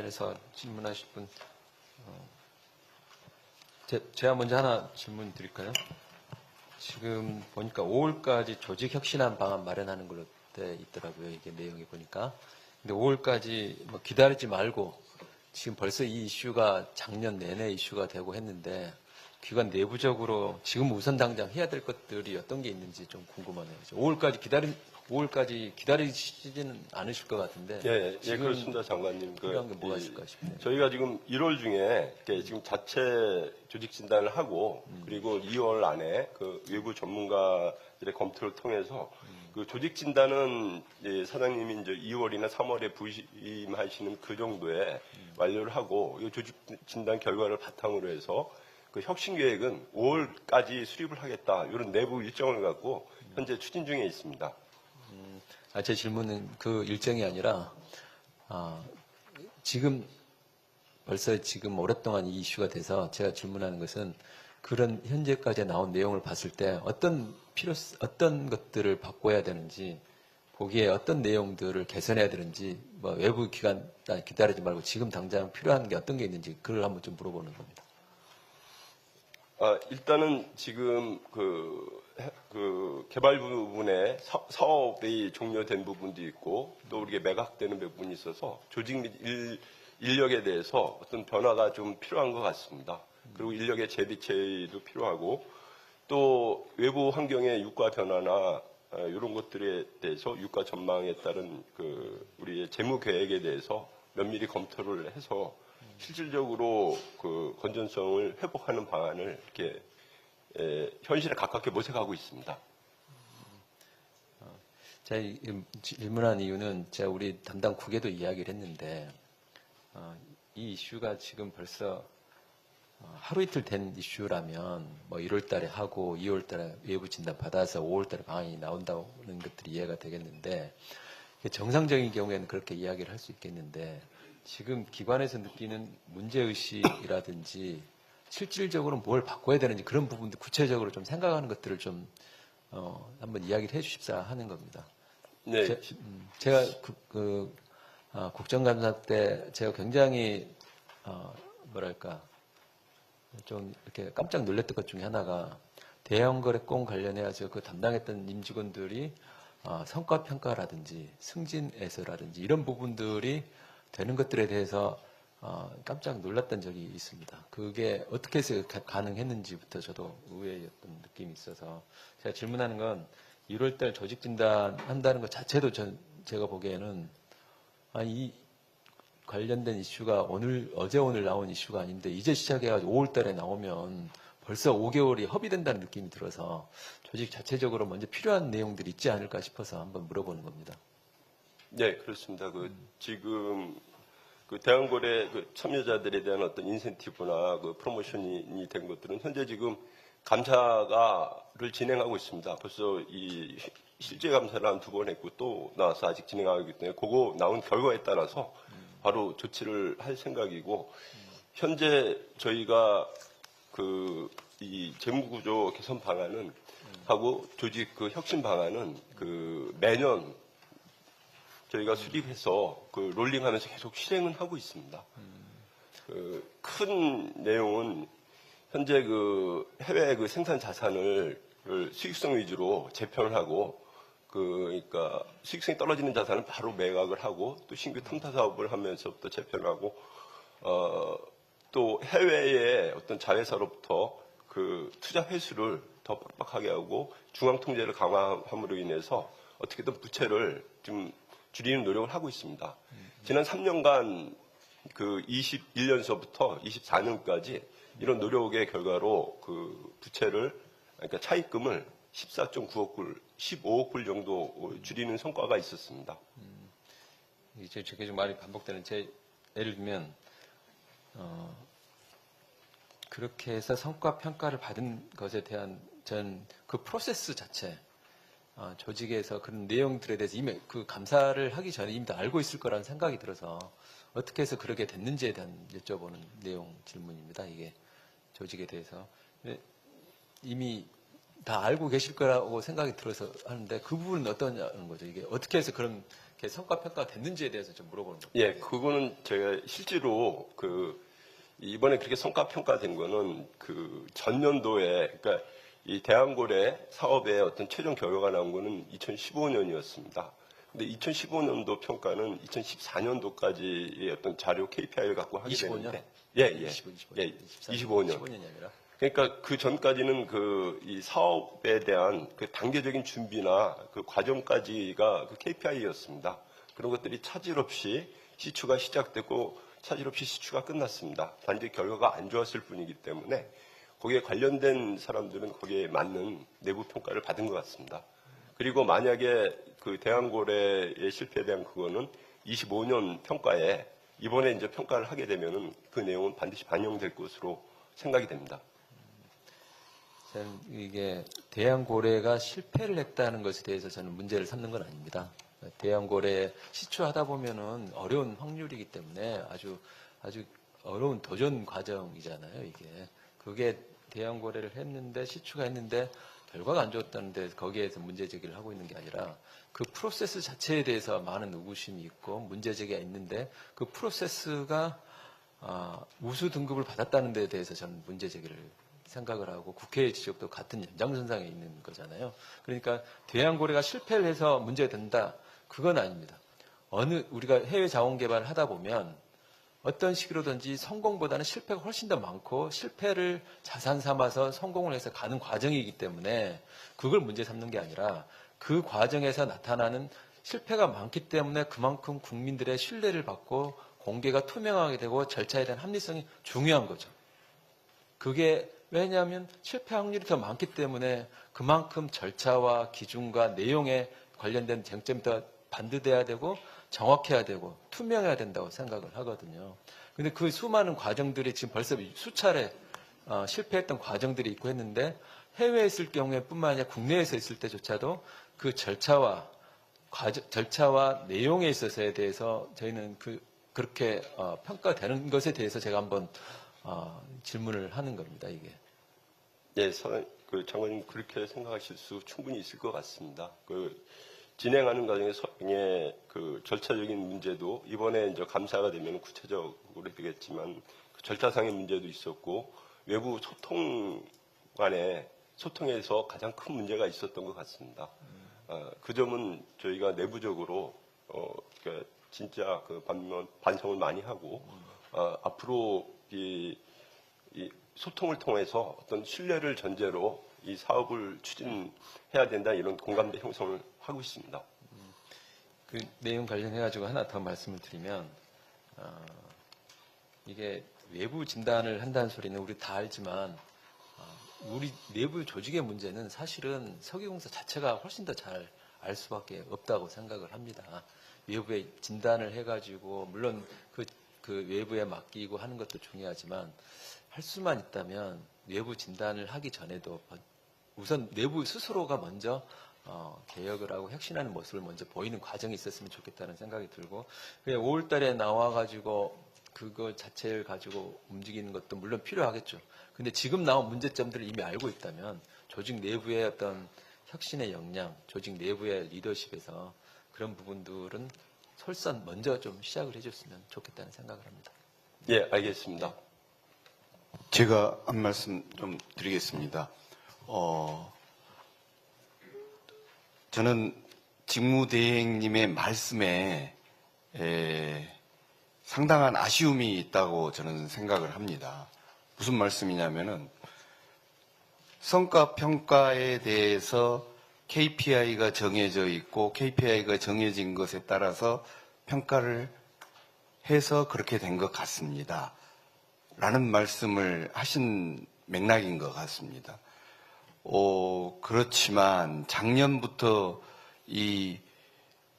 관련해서 질문하실 분, 제가 먼저 하나 질문 드릴까요? 지금 보니까 5월까지 조직혁신안 방안 마련하는 걸로 돼 있더라고요. 이게 내용이 보니까. 근데 5월까지 뭐 기다리지 말고 지금 벌써 이 이슈가 작년 내내 이슈가 되고 했는데 기관 내부적으로 지금 우선 당장 해야 될 것들이 어떤 게 있는지 좀 궁금하네요. 5월까지 기다리시지는 않으실 것 같은데. 예, 지금 그렇습니다, 장관님. 필요한 게 뭐가 있을까 싶네요. 저희가 지금 1월 중에 지금 자체 조직 진단을 하고 그리고 2월 안에 그 외부 전문가들의 검토를 통해서 그 조직 진단은 사장님이 이제 2월이나 3월에 부임하시는 그 정도에 완료를 하고 이 조직 진단 결과를 바탕으로 해서 그 혁신 계획은 5월까지 수립을 하겠다 이런 내부 일정을 갖고 현재 추진 중에 있습니다. 제 질문은 그 일정이 아니라 지금 벌써 지금 오랫동안 이 이슈가 돼서 제가 질문하는 것은 그런 현재까지 나온 내용을 봤을 때 어떤 것들을 바꿔야 되는지 거기에 어떤 내용들을 개선해야 되는지 뭐 외부 기관 기다리지 말고 지금 당장 필요한 게 어떤 게 있는지 그걸 한번 좀 물어보는 겁니다. 일단은 지금 개발 부분에 사업이 종료된 부분도 있고 또 우리가 매각되는 부분이 있어서 조직 및 인력에 대해서 어떤 변화가 좀 필요한 것 같습니다. 그리고 인력의 재비체도 필요하고 또 외부 환경의 유가 변화나 이런 것들에 대해서 유가 전망에 따른 우리의 재무 계획에 대해서 면밀히 검토를 해서 실질적으로 그 건전성을 회복하는 방안을 이렇게 현실에 가깝게 모색하고 있습니다. 제가 질문한 이유는 제가 우리 담당 국에도 이야기를 했는데 이 이슈가 지금 벌써 하루 이틀 된 이슈라면 뭐 1월 달에 하고 2월 달에 외부 진단 받아서 5월 달에 방안이 나온다는 것들이 이해가 되겠는데 정상적인 경우에는 그렇게 이야기를 할 수 있겠는데 지금 기관에서 느끼는 문제의식이라든지 실질적으로 뭘 바꿔야 되는지 그런 부분들 구체적으로 좀 생각하는 것들을 좀 한번 이야기를 해 주십사 하는 겁니다. 네. 제가 국정감사 때 제가 굉장히 뭐랄까 좀 이렇게 깜짝 놀랐던 것 중에 하나가 대형거래권 관련해서 그 담당했던 임직원들이 성과평가라든지 승진에서라든지 이런 부분들이 되는 것들에 대해서 깜짝 놀랐던 적이 있습니다. 그게 어떻게 해서 가능했는지부터 저도 의외였던 느낌이 있어서 제가 질문하는 건 1월달 조직진단 한다는 것 자체도 제가 보기에는 이 관련된 이슈가 어제 오늘 나온 이슈가 아닌데 이제 시작해가지고 5월달에 나오면 벌써 5개월이 허비된다는 느낌이 들어서 조직 자체적으로 먼저 필요한 내용들이 있지 않을까 싶어서 한번 물어보는 겁니다. 네, 그렇습니다. 지금 대형거래 참여자들에 대한 어떤 인센티브나 프로모션이 된 것들은 현재 지금 감사를 진행하고 있습니다. 벌써 이 실제 감사를 한 2번 했고 또 나와서 아직 진행하고 있기 때문에 그거 나온 결과에 따라서 바로 조치를 할 생각이고 현재 저희가 이 재무구조 개선 방안은 하고 조직 혁신 방안은 매년 저희가 수립해서 롤링하면서 계속 실행은 하고 있습니다. 큰 내용은 현재 해외 생산 자산을 수익성 위주로 재편을 하고 그러니까 수익성이 떨어지는 자산은 바로 매각을 하고 또 신규 탐사 사업을 하면서부터 재편하고 또 해외의 어떤 자회사로부터 투자 회수를 더 빡빡하게 하고 중앙 통제를 강화함으로 인해서 어떻게든 부채를 좀 줄이는 노력을 하고 있습니다. 지난 3년간 21년서부터 24년까지 이런 노력의 결과로 부채를 그러니까 차입금을 14.9억 불, 15억 불 정도 줄이는 성과가 있었습니다. 이제 제가 좀 말이 반복되는 예를 들면 그렇게 해서 성과 평가를 받은 것에 대한 전 그 프로세스 자체 조직에서 그런 내용들에 대해서 이미 감사를 하기 전에 이미 다 알고 있을 거라는 생각이 들어서 어떻게 해서 그렇게 됐는지에 대한 여쭤보는 내용 질문입니다. 이게 조직에 대해서 이미 다 알고 계실 거라고 생각이 들어서 하는데 그 부분은 어떠냐는 거죠. 이게 어떻게 해서 그런 이렇게 성과 평가가 됐는지에 대해서 좀 물어보는 겁니다. 예, 그거는 제가 실제로 이번에 그렇게 성과 평가된 거는 전년도에 그러니까 이 대한고래 사업의 어떤 최종 결과가 나온 거는 2015년이었습니다. 근데 2015년도 평가는 2014년도까지의 어떤 자료 KPI를 갖고 하게 25년? 되는데 예, 25년. 15년이 아니라 그러니까 그 전까지는 이 사업에 대한 그 단계적인 준비나 그 과정까지가 그 KPI였습니다. 그런 것들이 차질 없이 시추가 시작됐고 차질 없이 시추가 끝났습니다. 단지 결과가 안 좋았을 뿐이기 때문에 거기에 관련된 사람들은 거기에 맞는 내부 평가를 받은 것 같습니다. 그리고 만약에 그 대한고래의 실패에 대한 그거는 25년 평가에 이번에 이제 평가를 하게 되면은 그 내용은 반드시 반영될 것으로 생각이 됩니다. 저는 이게 대형고래가 실패를 했다는 것에 대해서 저는 문제를 삼는 건 아닙니다. 대형고래 시추하다 보면은 어려운 확률이기 때문에 아주 어려운 도전 과정이잖아요, 이게. 그게 대형고래를 했는데 시추가 했는데 결과가 안 좋았다는데 거기에서 문제 제기를 하고 있는 게 아니라 그 프로세스 자체에 대해서 많은 의구심이 있고 문제 제기가 있는데 그 프로세스가 우수 등급을 받았다는 데에 대해서 저는 문제 제기를 생각을 하고 국회의 지적도 같은 연장선상에 있는 거잖아요. 그러니까 대양고래가 실패를 해서 문제가 된다. 그건 아닙니다. 우리가 해외 자원 개발을 하다 보면 어떤 식으로든지 성공보다는 실패가 훨씬 더 많고 실패를 자산 삼아서 성공을 해서 가는 과정이기 때문에 그걸 문제 삼는 게 아니라 그 과정에서 나타나는 실패가 많기 때문에 그만큼 국민들의 신뢰를 받고 공개가 투명하게 되고 절차에 대한 합리성이 중요한 거죠. 그게 왜냐하면 실패 확률이 더 많기 때문에 그만큼 절차와 기준과 내용에 관련된 쟁점이 더 반드돼야 되고 정확해야 되고 투명해야 된다고 생각을 하거든요. 근데 그 수많은 과정들이 지금 벌써 수차례 실패했던 과정들이 있고 했는데 해외에 있을 경우에 뿐만 아니라 국내에서 있을 때조차도 그 절차와 내용에 있어서에 대해서 저희는 그렇게 평가되는 것에 대해서 제가 한번 질문을 하는 겁니다, 이게. 예, 장관님 그렇게 생각하실 수 충분히 있을 것 같습니다. 진행하는 과정에서 그 절차적인 문제도 이번에 이제 감사가 되면 구체적으로 되겠지만 그 절차상의 문제도 있었고 외부 소통에서 가장 큰 문제가 있었던 것 같습니다. 그 점은 저희가 내부적으로 진짜 반성을 많이 하고 앞으로 이 소통을 통해서 어떤 신뢰를 전제로 이 사업을 추진해야 된다 이런 공감대 형성을 하고 있습니다. 그 내용 관련해가지고 하나 더 말씀을 드리면 이게 외부 진단을 한다는 소리는 우리 다 알지만 우리 내부 조직의 문제는 사실은 석유공사 자체가 훨씬 더 잘 알 수밖에 없다고 생각을 합니다. 외부에 진단을 해가지고 물론 그 외부에 맡기고 하는 것도 중요하지만 할 수만 있다면 외부 진단을 하기 전에도 우선 내부 스스로가 먼저 개혁을 하고 혁신하는 모습을 먼저 보이는 과정이 있었으면 좋겠다는 생각이 들고 5월 달에 나와가지고 그거 자체를 가지고 움직이는 것도 물론 필요하겠죠. 근데 지금 나온 문제점들을 이미 알고 있다면 조직 내부의 어떤 혁신의 역량, 조직 내부의 리더십에서 그런 부분들은 솔선 먼저 좀 시작을 해줬으면 좋겠다는 생각을 합니다. 예, 알겠습니다. 제가 한 말씀 좀 드리겠습니다. 저는 직무대행님의 말씀에 상당한 아쉬움이 있다고 저는 생각을 합니다. 무슨 말씀이냐면은 성과평가에 대해서 KPI가 정해져 있고 KPI가 정해진 것에 따라서 평가를 해서 그렇게 된 것 같습니다. 라는 말씀을 하신 맥락인 것 같습니다. 그렇지만 작년부터 이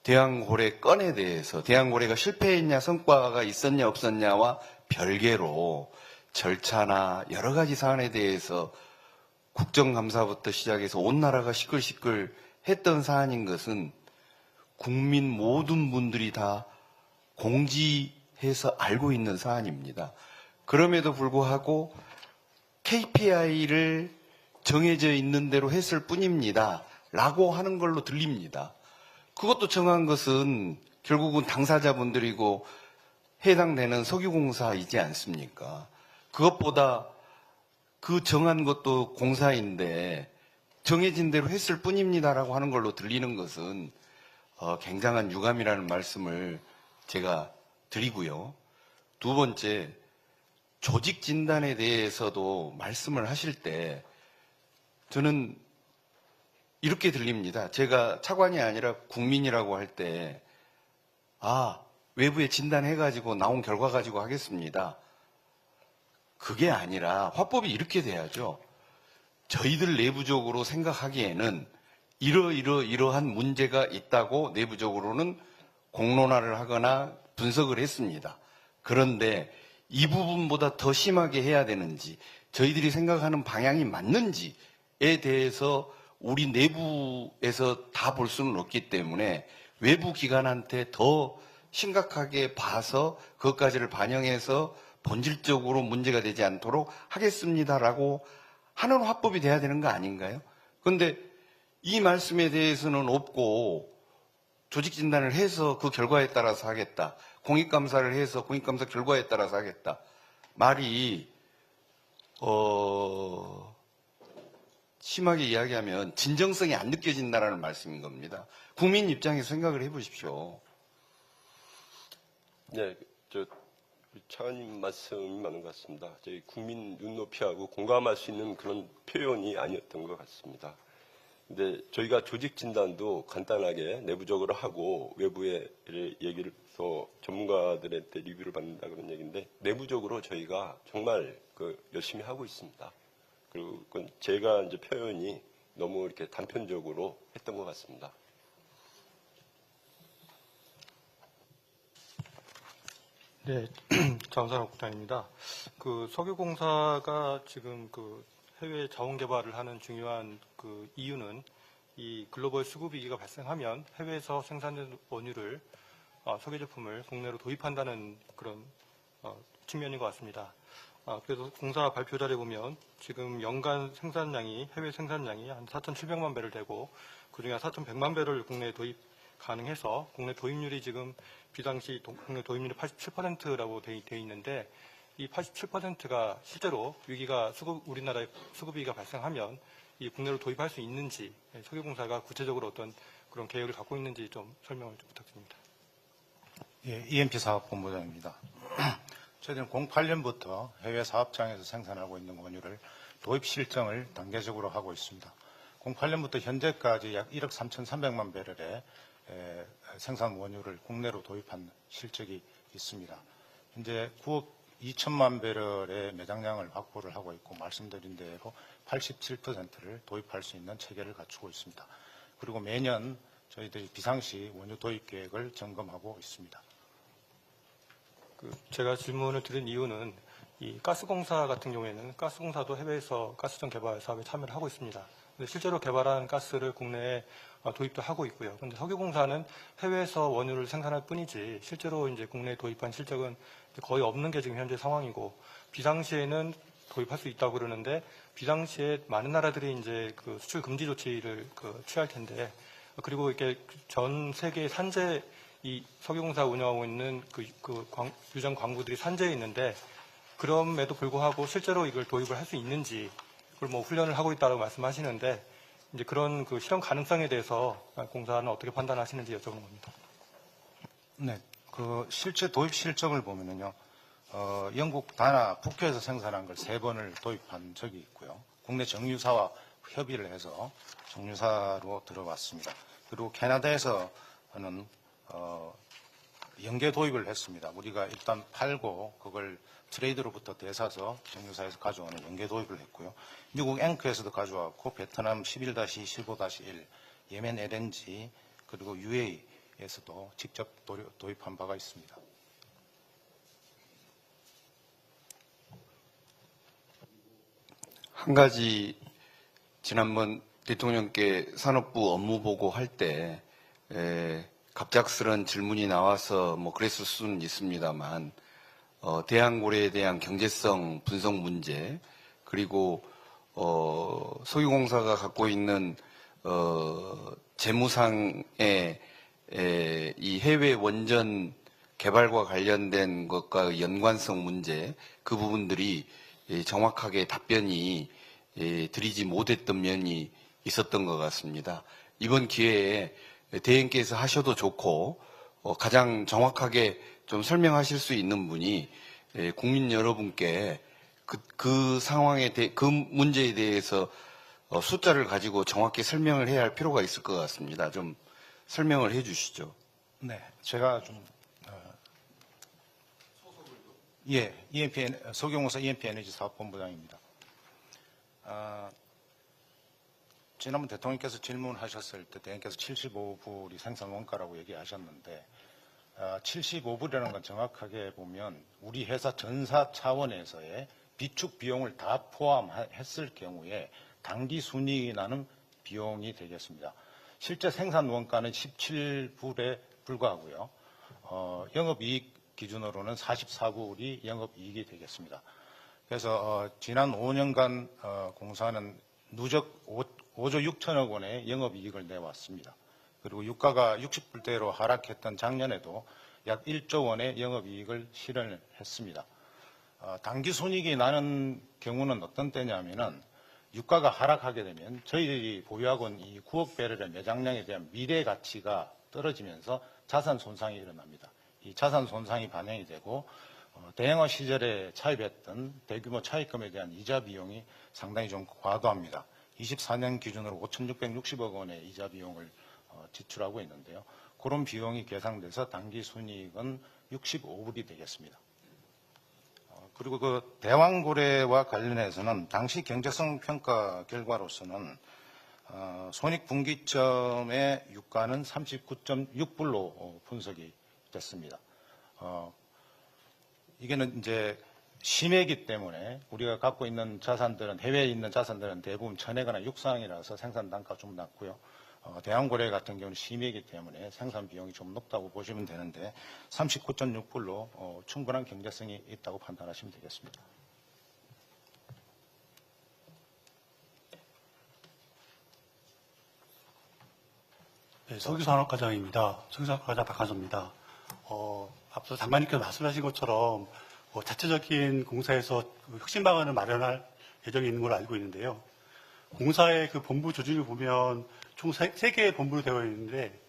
대왕고래 건에 대해서 대왕고래가 실패했냐 성과가 있었냐 없었냐와 별개로 절차나 여러 가지 사안에 대해서 국정감사부터 시작해서 온 나라가 시끌시끌 했던 사안인 것은 국민 모든 분들이 다 공지해서 알고 있는 사안입니다. 그럼에도 불구하고 KPI를 정해져 있는 대로 했을 뿐입니다. 라고 하는 걸로 들립니다. 그것도 정한 것은 결국은 당사자분들이고 해당되는 석유공사이지 않습니까? 그것보다 그 정한 것도 공사인데 정해진 대로 했을 뿐입니다라고 하는 걸로 들리는 것은 굉장한 유감이라는 말씀을 제가 드리고요. 두 번째, 조직 진단에 대해서도 말씀을 하실 때 저는 이렇게 들립니다. 제가 차관이 아니라 국민이라고 할 때, 외부에 진단해가지고 나온 결과 가지고 하겠습니다. 그게 아니라 화법이 이렇게 돼야죠. 저희들 내부적으로 생각하기에는 이러한 문제가 있다고 내부적으로는 공론화를 하거나 분석을 했습니다. 그런데 이 부분보다 더 심하게 해야 되는지, 저희들이 생각하는 방향이 맞는지에 대해서 우리 내부에서 다 볼 수는 없기 때문에 외부 기관한테 더 심각하게 봐서 그것까지를 반영해서 본질적으로 문제가 되지 않도록 하겠습니다라고 하는 화법이 돼야 되는 거 아닌가요? 그런데 이 말씀에 대해서는 없고 조직 진단을 해서 그 결과에 따라서 하겠다. 공익감사를 해서 공익감사 결과에 따라서 하겠다. 말이 심하게 이야기하면 진정성이 안 느껴진다라는 말씀인 겁니다. 국민 입장에서 생각을 해보십시오. 네, 우리 차관님 말씀이 많은 것 같습니다. 저희 국민 눈높이하고 공감할 수 있는 그런 표현이 아니었던 것 같습니다. 근데 저희가 조직 진단도 간단하게 내부적으로 하고 외부에 얘기를 해서 전문가들한테 리뷰를 받는다 그런 얘기인데 내부적으로 저희가 정말 열심히 하고 있습니다. 그리고 그건 제가 이제 표현이 너무 이렇게 단편적으로 했던 것 같습니다. 네, 장산호 국장입니다. 석유공사가 지금 해외 자원 개발을 하는 중요한 이유는 이 글로벌 수급 위기가 발생하면 해외에서 생산된 원유를 석유 제품을 국내로 도입한다는 그런 측면인 것 같습니다. 그래서 공사 발표 자료에 보면 지금 연간 해외 생산량이 한 4,700만 배를 되고 그중에 4,100만 배를 국내에 도입 가능해서 국내 도입률이 지금 비당시 국내 도입률이 87%라고 돼 있는데 이 87%가 실제로 우리나라의 수급 위기가 발생하면 이 국내로 도입할 수 있는지 석유공사가 구체적으로 어떤 그런 계획을 갖고 있는지 좀 설명을 좀 부탁드립니다. 예, EMP 사업본부장입니다. 저희들은 08년부터 해외 사업장에서 생산하고 있는 원유를 도입 실정을 단계적으로 하고 있습니다. 08년부터 현재까지 약 1억 3,300만 배럴의 생산 원유를 국내로 도입한 실적이 있습니다. 현재 9억 2천만 배럴의 매장량을 확보를 하고 있고 말씀드린 대로 87%를 도입할 수 있는 체계를 갖추고 있습니다. 그리고 매년 저희들이 비상시 원유 도입 계획을 점검하고 있습니다. 제가 질문을 드린 이유는 이 가스공사 같은 경우에는 가스공사도 해외에서 가스전 개발 사업에 참여를 하고 있습니다. 실제로 개발한 가스를 국내에 도입도 하고 있고요. 그런데 석유공사는 해외에서 원유를 생산할 뿐이지 실제로 이제 국내에 도입한 실적은 거의 없는 게 지금 현재 상황이고 비상시에는 도입할 수 있다고 그러는데 비상시에 많은 나라들이 이제 수출 금지 조치를 취할 텐데 그리고 이렇게 전 세계 산재 이 석유공사 운영하고 있는 유전 광구들이 산재에 있는데 그럼에도 불구하고 실제로 이걸 도입을 할 수 있는지 그걸 훈련을 하고 있다고 말씀하시는데 이제 그런 실현 가능성에 대해서 공사는 어떻게 판단하시는지 여쭤보는 겁니다. 네, 실제 도입 실적을 보면은요, 영국 다나 북해에서 생산한 걸 3번을 도입한 적이 있고요. 국내 정유사와 협의를 해서 정유사로 들어왔습니다. 그리고 캐나다에서는 연계 도입을 했습니다. 우리가 일단 팔고 그걸 트레이드로부터 대사서 정유사에서 가져오는 연계 도입을 했고요. 미국 앵커에서도 가져왔고 베트남 11-15-1, 예멘 LNG 그리고 UAE에서도 직접 도입한 바가 있습니다. 한 가지 지난번 대통령께 산업부 업무 보고 할 때 갑작스런 질문이 나와서 그랬을 수는 있습니다만 대한고래에 대한 경제성 분석 문제 그리고 석유공사가 갖고 있는 재무상의 이 해외 원전 개발과 관련된 것과 연관성 문제 그 부분들이 정확하게 답변이 드리지 못했던 면이 있었던 것 같습니다. 이번 기회에 대행께서 하셔도 좋고 가장 정확하게 좀 설명하실 수 있는 분이 국민 여러분께 그 상황에 그 문제에 대해서 숫자를 가지고 정확히 설명을 해야 할 필요가 있을 것 같습니다. 좀 설명을 해 주시죠. 네, 제가 좀 서경호사 EMP 에너지 사업본부장입니다. 지난번 대통령께서 질문하셨을 때 대행께서 75불이 생산 원가라고 얘기하셨는데 75불이라는 건 정확하게 보면 우리 회사 전사 차원에서의 비축 비용을 다 포함했을 경우에 당기 순이익이 나는 비용이 되겠습니다. 실제 생산 원가는 17불에 불과하고요. 영업이익 기준으로는 44불이 영업이익이 되겠습니다. 그래서 지난 5년간 공사는 누적 5조 6천억 원의 영업이익을 내왔습니다. 그리고 유가가 60불대로 하락했던 작년에도 약 1조 원의 영업이익을 실현을 했습니다. 당기순이익이 나는 경우는 어떤 때냐면은 유가가 하락하게 되면 저희들이 보유하고 있는 이 9억 배럴의 매장량에 대한 미래 가치가 떨어지면서 자산 손상이 일어납니다. 이 자산 손상이 반영이 되고 대행화 시절에 차입했던 대규모 차입금에 대한 이자 비용이 상당히 좀 과도합니다. 24년 기준으로 5,660억 원의 이자 비용을 지출하고 있는데요. 그런 비용이 계상돼서 당기순이익은 65불이 되겠습니다. 그리고 그 대왕고래와 관련해서는 당시 경제성 평가 결과로서는 손익분기점의 유가는 39.6불로 분석이 됐습니다. 이게는 이제 심해이기 때문에 우리가 갖고 있는 자산들은 해외에 있는 자산들은 대부분 천혜거나 육상이라서 생산 단가가 좀 낮고요. 대왕고래 같은 경우는 심해이기 때문에 생산 비용이 좀 높다고 보시면 되는데 39.6불로 충분한 경제성이 있다고 판단하시면 되겠습니다. 네, 석유산업과장입니다. 석유산업과장 박한서입니다. 앞서 장관님께서 말씀하신 것처럼 자체적인 공사에서 혁신 방안을 마련할 예정이 있는 걸로 알고 있는데요. 공사의 그 본부 조직을 보면 총 3개의 본부로 되어 있는데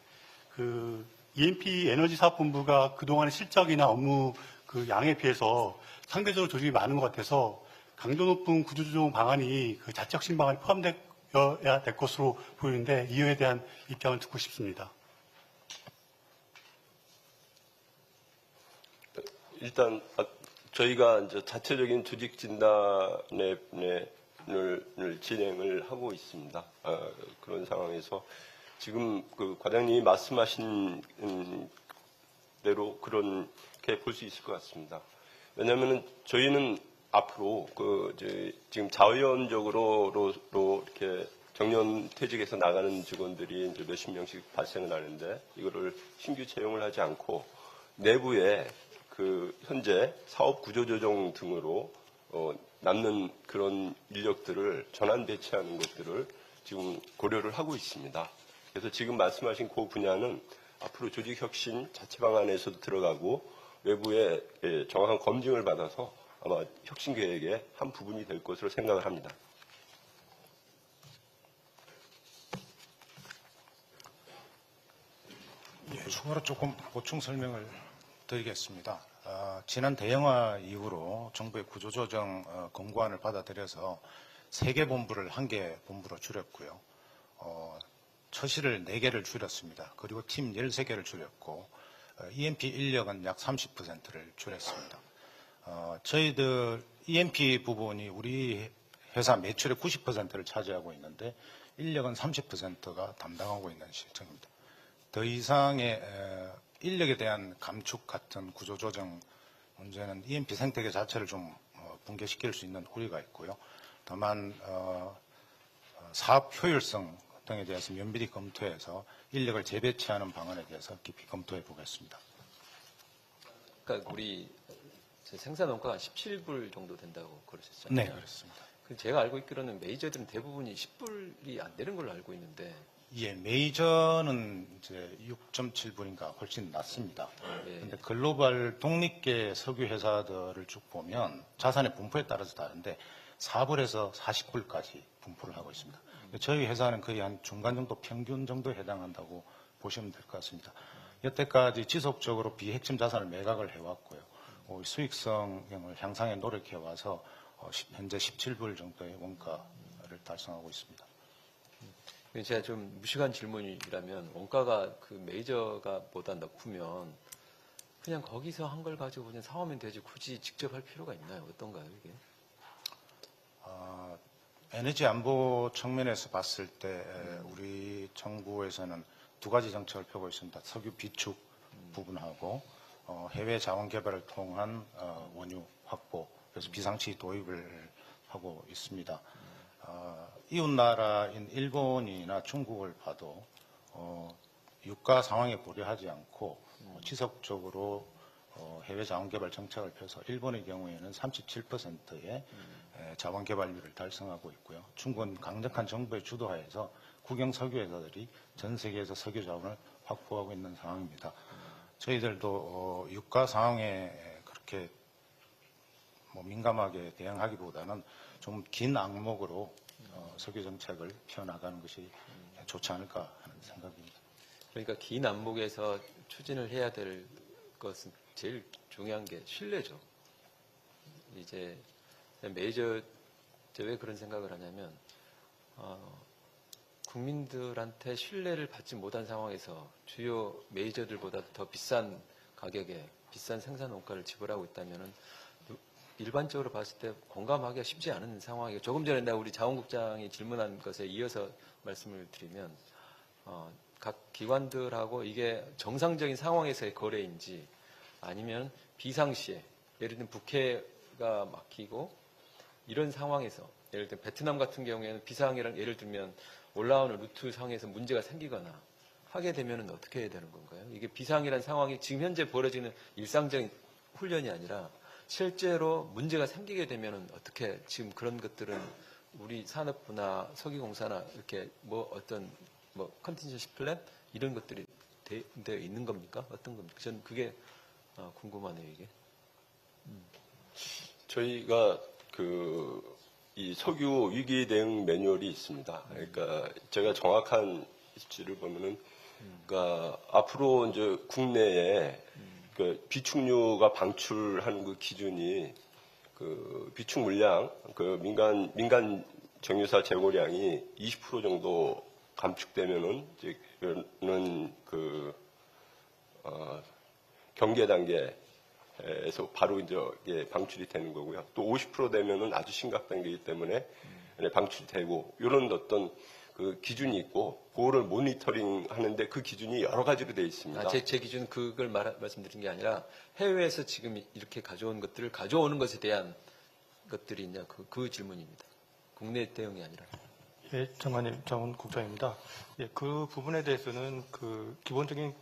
그 EMP 에너지 사업본부가 그동안의 실적이나 업무 그 양에 비해서 상대적으로 조직이 많은 것 같아서 강도 높은 구조조정 방안이 그 자체 혁신 방안이 포함되어야 될 것으로 보이는데 이에 대한 입장을 듣고 싶습니다. 일단 저희가 이제 자체적인 조직 진단을 진행을 하고 있습니다. 그런 상황에서 지금 그 과장님이 말씀하신 대로 그렇게 볼 수 있을 것 같습니다. 왜냐하면 저희는 앞으로 지금 자의원적으로 이렇게 정년 퇴직해서 나가는 직원들이 이제 몇십 명씩 발생을 하는데 이거를 신규 채용을 하지 않고 내부에 그 현재 사업 구조 조정 등으로 남는 그런 인력들을 전환 배치하는 것들을 지금 고려를 하고 있습니다. 그래서 지금 말씀하신 그 분야는 앞으로 조직 혁신 자체 방안에서도 들어가고 외부에 정확한 검증을 받아서 아마 혁신 계획의 한 부분이 될 것으로 생각을 합니다. 추가로 조금 보충 설명을 드리겠습니다. 지난 대형화 이후로 정부의 구조조정 권고안을 받아들여서 3개 본부를 1개 본부로 줄였고요. 처실을 4개를 줄였습니다. 그리고 팀 13개를 줄였고 EMP 인력은 약 30%를 줄였습니다. 저희들 EMP 부분이 우리 회사 매출의 90%를 차지하고 있는데 인력은 30%가 담당하고 있는 실정입니다. 더 이상의 인력에 대한 감축 같은 구조조정 문제는 EMP 생태계 자체를 좀 붕괴시킬 수 있는 우려가 있고요. 다만 사업 효율성 등에 대해서 면밀히 검토해서 인력을 재배치하는 방안에 대해서 깊이 검토해 보겠습니다. 그러니까 우리 생산 원가가 17불 정도 된다고 그러셨잖아요. 네, 그렇습니다. 제가 알고 있기로는 메이저들은 대부분이 10불이 안 되는 걸로 알고 있는데 예, 메이저는 이제 6.7불인가 훨씬 낮습니다. 그런데 글로벌 독립계 석유 회사들을 쭉 보면 자산의 분포에 따라서 다른데 4불에서 40불까지 분포를 하고 있습니다. 저희 회사는 거의 한 중간 정도 평균 정도에 해당한다고 보시면 될 것 같습니다. 여태까지 지속적으로 비핵심 자산을 매각을 해왔고요. 수익성을 향상에 노력해와서 현재 17불 정도의 원가를 달성하고 있습니다. 제가 좀 무식한 질문이라면 원가가 그 메이저가 보다 높으면 그냥 거기서 한 걸 가지고 그냥 사오면 되지 굳이 직접 할 필요가 있나요? 어떤가요, 이게? 에너지 안보 측면에서 봤을 때 우리 정부에서는 두 가지 정책을 펴고 있습니다. 석유 비축 부분하고 해외 자원 개발을 통한 원유 확보, 그래서 비상시 도입을 하고 있습니다. 이웃 나라인 일본이나 중국을 봐도 유가 상황에 고려하지 않고 지속적으로 해외 자원 개발 정책을 펴서 일본의 경우에는 37%의 자원 개발률을 달성하고 있고요. 중국은 강력한 정부의 주도하에서 국영 석유 회사들이 전 세계에서 석유 자원을 확보하고 있는 상황입니다. 저희들도 유가 상황에 그렇게 민감하게 대응하기보다는 좀 긴 항목으로 석유 정책을 펴나가는 것이 좋지 않을까 하는 생각입니다. 그러니까 긴 안목에서 추진을 해야 될 것은 제일 중요한 게 신뢰죠. 이제 메이저 왜 그런 생각을 하냐면 국민들한테 신뢰를 받지 못한 상황에서 주요 메이저들보다 더 비싼 가격에 비싼 생산 원가를 지불하고 있다면은 일반적으로 봤을 때 공감하기가 쉽지 않은 상황이에요. 조금 전에 우리 자원국장이 질문한 것에 이어서 말씀을 드리면 각 기관들하고 이게 정상적인 상황에서의 거래인지 아니면 비상시에 예를 들면 북해가 막히고 이런 상황에서 예를 들면 베트남 같은 경우에는 비상이랑 예를 들면 올라오는 루트 상에서 문제가 생기거나 하게 되면 어떻게 해야 되는 건가요? 이게 비상이라는 상황이 지금 현재 벌어지는 일상적인 훈련이 아니라 실제로 문제가 생기게 되면 어떻게 지금 그런 것들은 우리 산업부나 석유공사나 이렇게 어떤 컨틴전시 플랜 이런 것들이 되어 있는 겁니까? 어떤 겁니까? 전 그게 궁금하네요, 이게. 저희가 이 석유 위기 대응 매뉴얼이 있습니다. 그러니까 제가 정확한 수치를 보면은, 그러니까 앞으로 이제 국내에 그 비축유가 방출하는 그 기준이 그 비축 물량, 그 민간 정유사 재고량이 20% 정도 감축되면은 이제 이거는 경계 단계에서 바로 이제 이게 방출이 되는 거고요. 또 50% 되면은 아주 심각 단계이기 때문에 방출이 되고 이런 어떤 그 기준이 있고 그거를 모니터링 하는데 그 기준이 여러 가지로 되어 있습니다. 제 기준 그걸 말씀드린 게 아니라 해외에서 지금 이렇게 가져온 것들을 가져오는 것에 대한 것들이 있냐 그 질문입니다. 국내 대응이 아니라. 예, 장관님, 자원국장입니다. 예, 그 부분에 대해서는 그 기본적인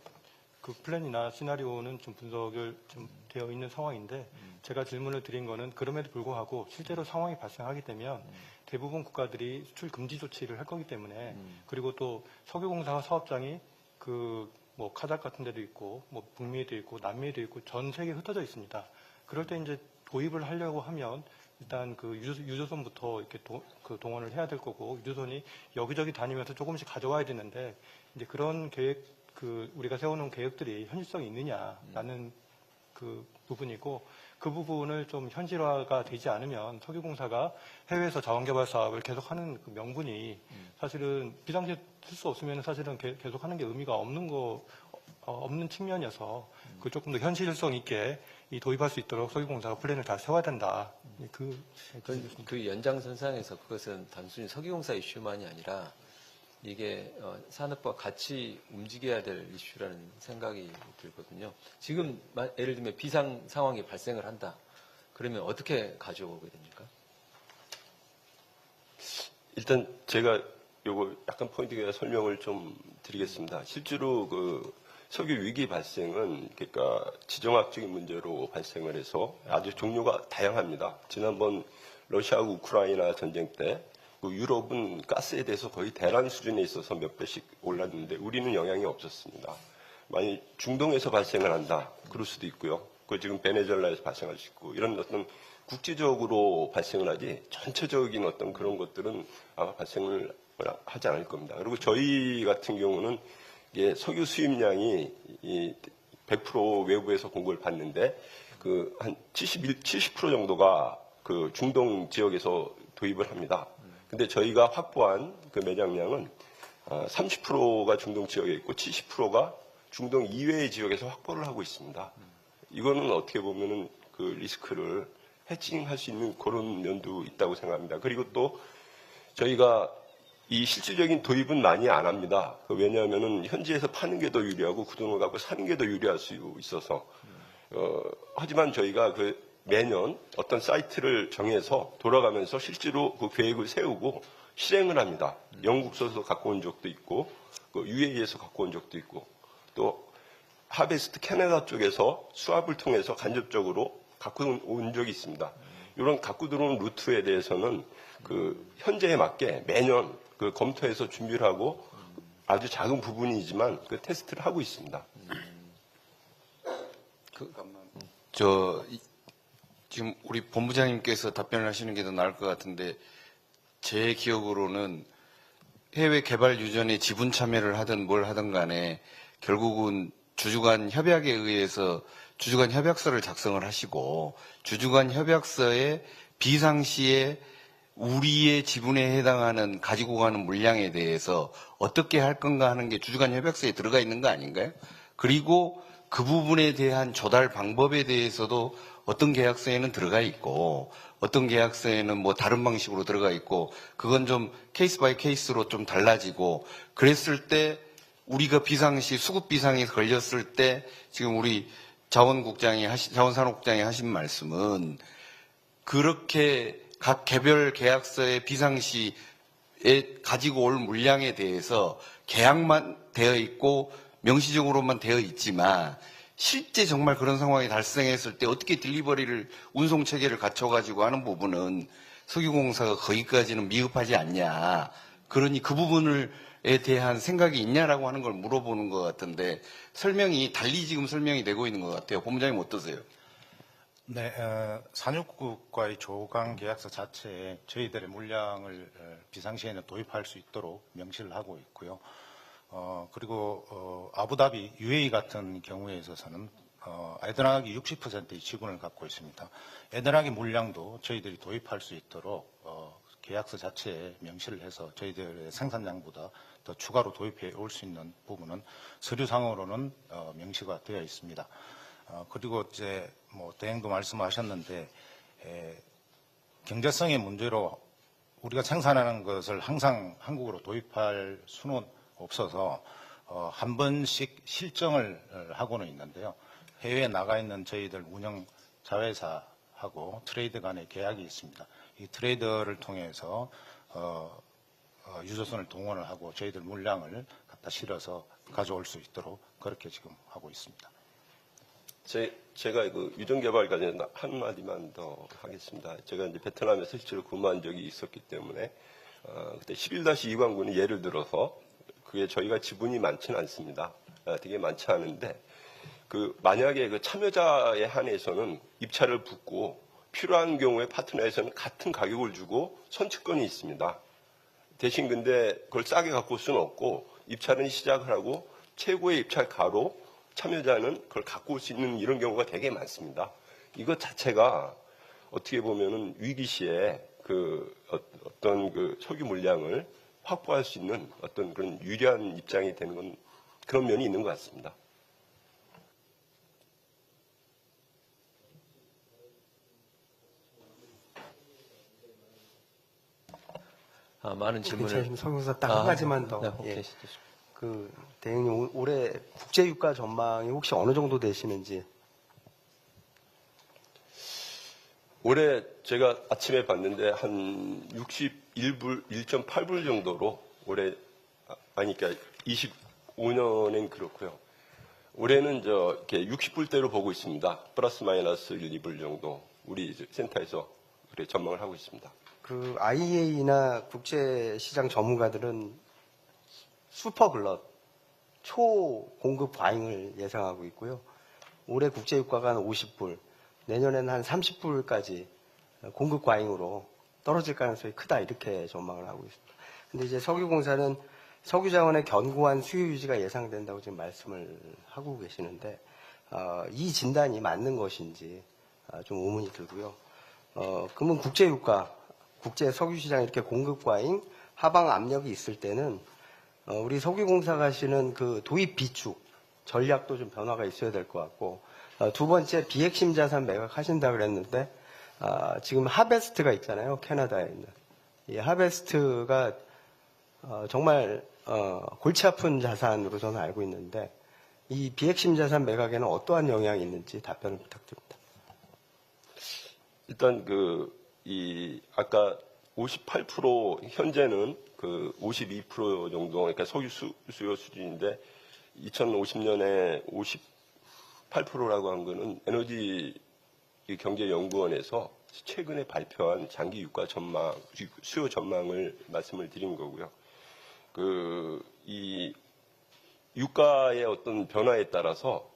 그 플랜이나 시나리오는 좀 분석을 좀 되어 있는 상황인데 제가 질문을 드린 거는 그럼에도 불구하고 실제로 상황이 발생하게 되면 대부분 국가들이 수출 금지 조치를 할 거기 때문에 그리고 또 석유공사 사업장이 카자흐 같은 데도 있고 북미에도 있고 남미에도 있고 전 세계에 흩어져 있습니다. 그럴 때 이제 도입을 하려고 하면 일단 그 유조선부터 이렇게 동원을 해야 될 거고 유조선이 여기저기 다니면서 조금씩 가져와야 되는데 이제 그런 계획 우리가 세워놓은 계획들이 현실성이 있느냐라는 그 부분이고 그 부분을 좀 현실화가 되지 않으면 석유공사가 해외에서 자원개발 사업을 계속하는 그 명분이 사실은 비상시에 쓸 수 없으면 사실은 계속하는 게 의미가 없는 측면이어서 그 조금 더 현실성 있게 도입할 수 있도록 석유공사가 플랜을 잘 세워야 된다. 그 연장선상에서 그것은 단순히 석유공사 이슈만이 아니라 이게 산업과 같이 움직여야 될 이슈라는 생각이 들거든요. 지금 예를 들면 비상 상황이 발생을 한다. 그러면 어떻게 가져오게 됩니까? 일단 제가 요거 약간 포인트에 설명을 좀 드리겠습니다. 실제로 그 석유 위기 발생은 그러니까 지정학적인 문제로 발생을 해서 아주 종류가 다양합니다. 지난번 러시아하고 우크라이나 전쟁 때 그 유럽은 가스에 대해서 거의 대란 수준에 있어서 몇 배씩 올랐는데 우리는 영향이 없었습니다. 만약 중동에서 발생을 한다, 그럴 수도 있고요. 그 지금 베네수엘라에서 발생할 수 있고 이런 어떤 국지적으로 발생을 하지 전체적인 어떤 그런 것들은 아마 발생을 하지 않을 겁니다. 그리고 저희 같은 경우는 이게 석유 수입량이 100% 외부에서 공급을 받는데 그 한 70% 정도가 그 중동 지역에서 도입을 합니다. 근데 저희가 확보한 그 매장량은 30%가 중동 지역에 있고 70%가 중동 이외의 지역에서 확보를 하고 있습니다. 이거는 어떻게 보면은 그 리스크를 해칭할 수 있는 그런 면도 있다고 생각합니다. 그리고 또 저희가 이 실질적인 도입은 많이 안 합니다. 왜냐하면은 현지에서 파는 게 더 유리하고 그 돈을 갖고 사는 게 더 유리할 수 있어서. 하지만 저희가 그 매년 어떤 사이트를 정해서 돌아가면서 실제로 그 계획을 세우고 실행을 합니다. 영국서도 갖고 온 적도 있고, 그 UAE에서 갖고 온 적도 있고, 또 하베스트 캐나다 쪽에서 수합을 통해서 간접적으로 갖고 온 적이 있습니다. 이런 갖고 들어온 루트에 대해서는 그 현재에 맞게 매년 그 검토해서 준비를 하고 아주 작은 부분이지만 그 테스트를 하고 있습니다. 지금 우리 본부장님께서 답변을 하시는 게 더 나을 것 같은데 제 기억으로는 해외 개발 유전에 지분 참여를 하든 뭘 하든 간에 결국은 주주간 협약에 의해서 주주간 협약서를 작성을 하시고 주주간 협약서에 비상시에 우리의 지분에 해당하는 가지고 가는 물량에 대해서 어떻게 할 건가 하는 게 주주간 협약서에 들어가 있는 거 아닌가요? 그리고 그 부분에 대한 조달 방법에 대해서도 어떤 계약서에는 들어가 있고 어떤 계약서에는 뭐 다른 방식으로 들어가 있고 그건 좀 케이스 바이 케이스로 좀 달라지고 그랬을 때 우리가 비상시 수급 비상에 걸렸을 때 지금 우리 자원산업국장이 하신 말씀은 그렇게 각 개별 계약서의 비상시에 가지고 올 물량에 대해서 계약만 되어 있고 명시적으로만 되어 있지만 실제 정말 그런 상황이 발생했을 때 어떻게 딜리버리를 운송 체계를 갖춰가지고 하는 부분은 석유공사가 거기까지는 미흡하지 않냐. 그러니 그 부분에 대한 생각이 있냐라고 하는 걸 물어보는 것 같은데 설명이 달리 지금 설명이 되고 있는 것 같아요. 본부장님 어떠세요? 네, 산유국과의 조강 계약서 자체에 저희들의 물량을 비상시에는 도입할 수 있도록 명시를 하고 있고요. 그리고 아부다비, UAE 같은 경우에 있어서는 에드락이 60%의 지분을 갖고 있습니다. 에드락의 물량도 저희들이 도입할 수 있도록 계약서 자체에 명시를 해서 저희들의 생산량보다 더 추가로 도입해 올 수 있는 부분은 서류상으로는 명시가 되어 있습니다. 그리고 이제 뭐 대행도 말씀하셨는데 경제성의 문제로 우리가 생산하는 것을 항상 한국으로 도입할 수는 없어서 한 번씩 실정을 하고는 있는데요. 해외에 나가 있는 저희들 운영 자회사하고 트레이드 간의 계약이 있습니다. 이 트레이드를 통해서 유조선을 동원을 하고 저희들 물량을 갖다 실어서 가져올 수 있도록 그렇게 지금 하고 있습니다. 제가 그 유전개발 관련 한마디만 더 하겠습니다. 제가 이제 베트남에서 실제로 근무한 적이 있었기 때문에 그때 11-2광군은 예를 들어서 그게 저희가 지분이 많지는 않습니다. 되게 많지 않은데 만약에 그 참여자에 한해서는 입찰을 붙고 필요한 경우에 파트너에서는 같은 가격을 주고 선취권이 있습니다. 대신 근데 그걸 싸게 갖고 올 수는 없고 입찰은 시작을 하고 최고의 입찰가로 참여자는 그걸 갖고 올 수 있는 이런 경우가 되게 많습니다. 이것 자체가 어떻게 보면은 위기 시에 어떤 그 석유 물량을 확보할 수 있는 어떤 그런 유리한 입장이 되는 건 그런 면이 있는 것 같습니다. 많은 질문을. 괜찮으시면 성공사 딱 한 가지만 더. 네, 오케이. 예. 대행님 올해 국제유가 전망이 혹시 어느 정도 되시는지. 올해 제가 아침에 봤는데 한 61불, 1.8불 정도로 올해 그러니까 25년엔 그렇고요. 올해는 이렇게 60불대로 보고 있습니다. 플러스 마이너스 1, 2불 정도 우리 센터에서 그래 전망을 하고 있습니다. 그 IEA나 국제시장 전문가들은 슈퍼글럿 초공급 과잉을 예상하고 있고요. 올해 국제유가가 한 50불, 내년에는 한 30불까지 공급 과잉으로 떨어질 가능성이 크다 이렇게 전망을 하고 있습니다. 근데 이제 석유공사는 석유자원의 견고한 수요 유지가 예상된다고 지금 말씀을 하고 계시는데 이 진단이 맞는 것인지 좀 의문이 들고요. 그러면 국제유가, 국제 석유시장 이렇게 공급 과잉, 하방 압력이 있을 때는 우리 석유공사가 하시는 그 도입 비축 전략도 좀 변화가 있어야 될 것 같고 두 번째 비핵심 자산 매각하신다 그랬는데 지금 하베스트가 있잖아요. 캐나다에 있는 이 하베스트가 정말 골치 아픈 자산으로 저는 알고 있는데 이 비핵심 자산 매각에는 어떠한 영향이 있는지 답변을 부탁드립니다. 일단 아까 58% 현재는 52% 정도, 그러니까 석유 수요 수준인데 2050년에 58%라고 한 거는 에너지 경제연구원에서 최근에 발표한 장기 유가 전망, 수요 전망을 말씀을 드린 거고요. 이 유가의 어떤 변화에 따라서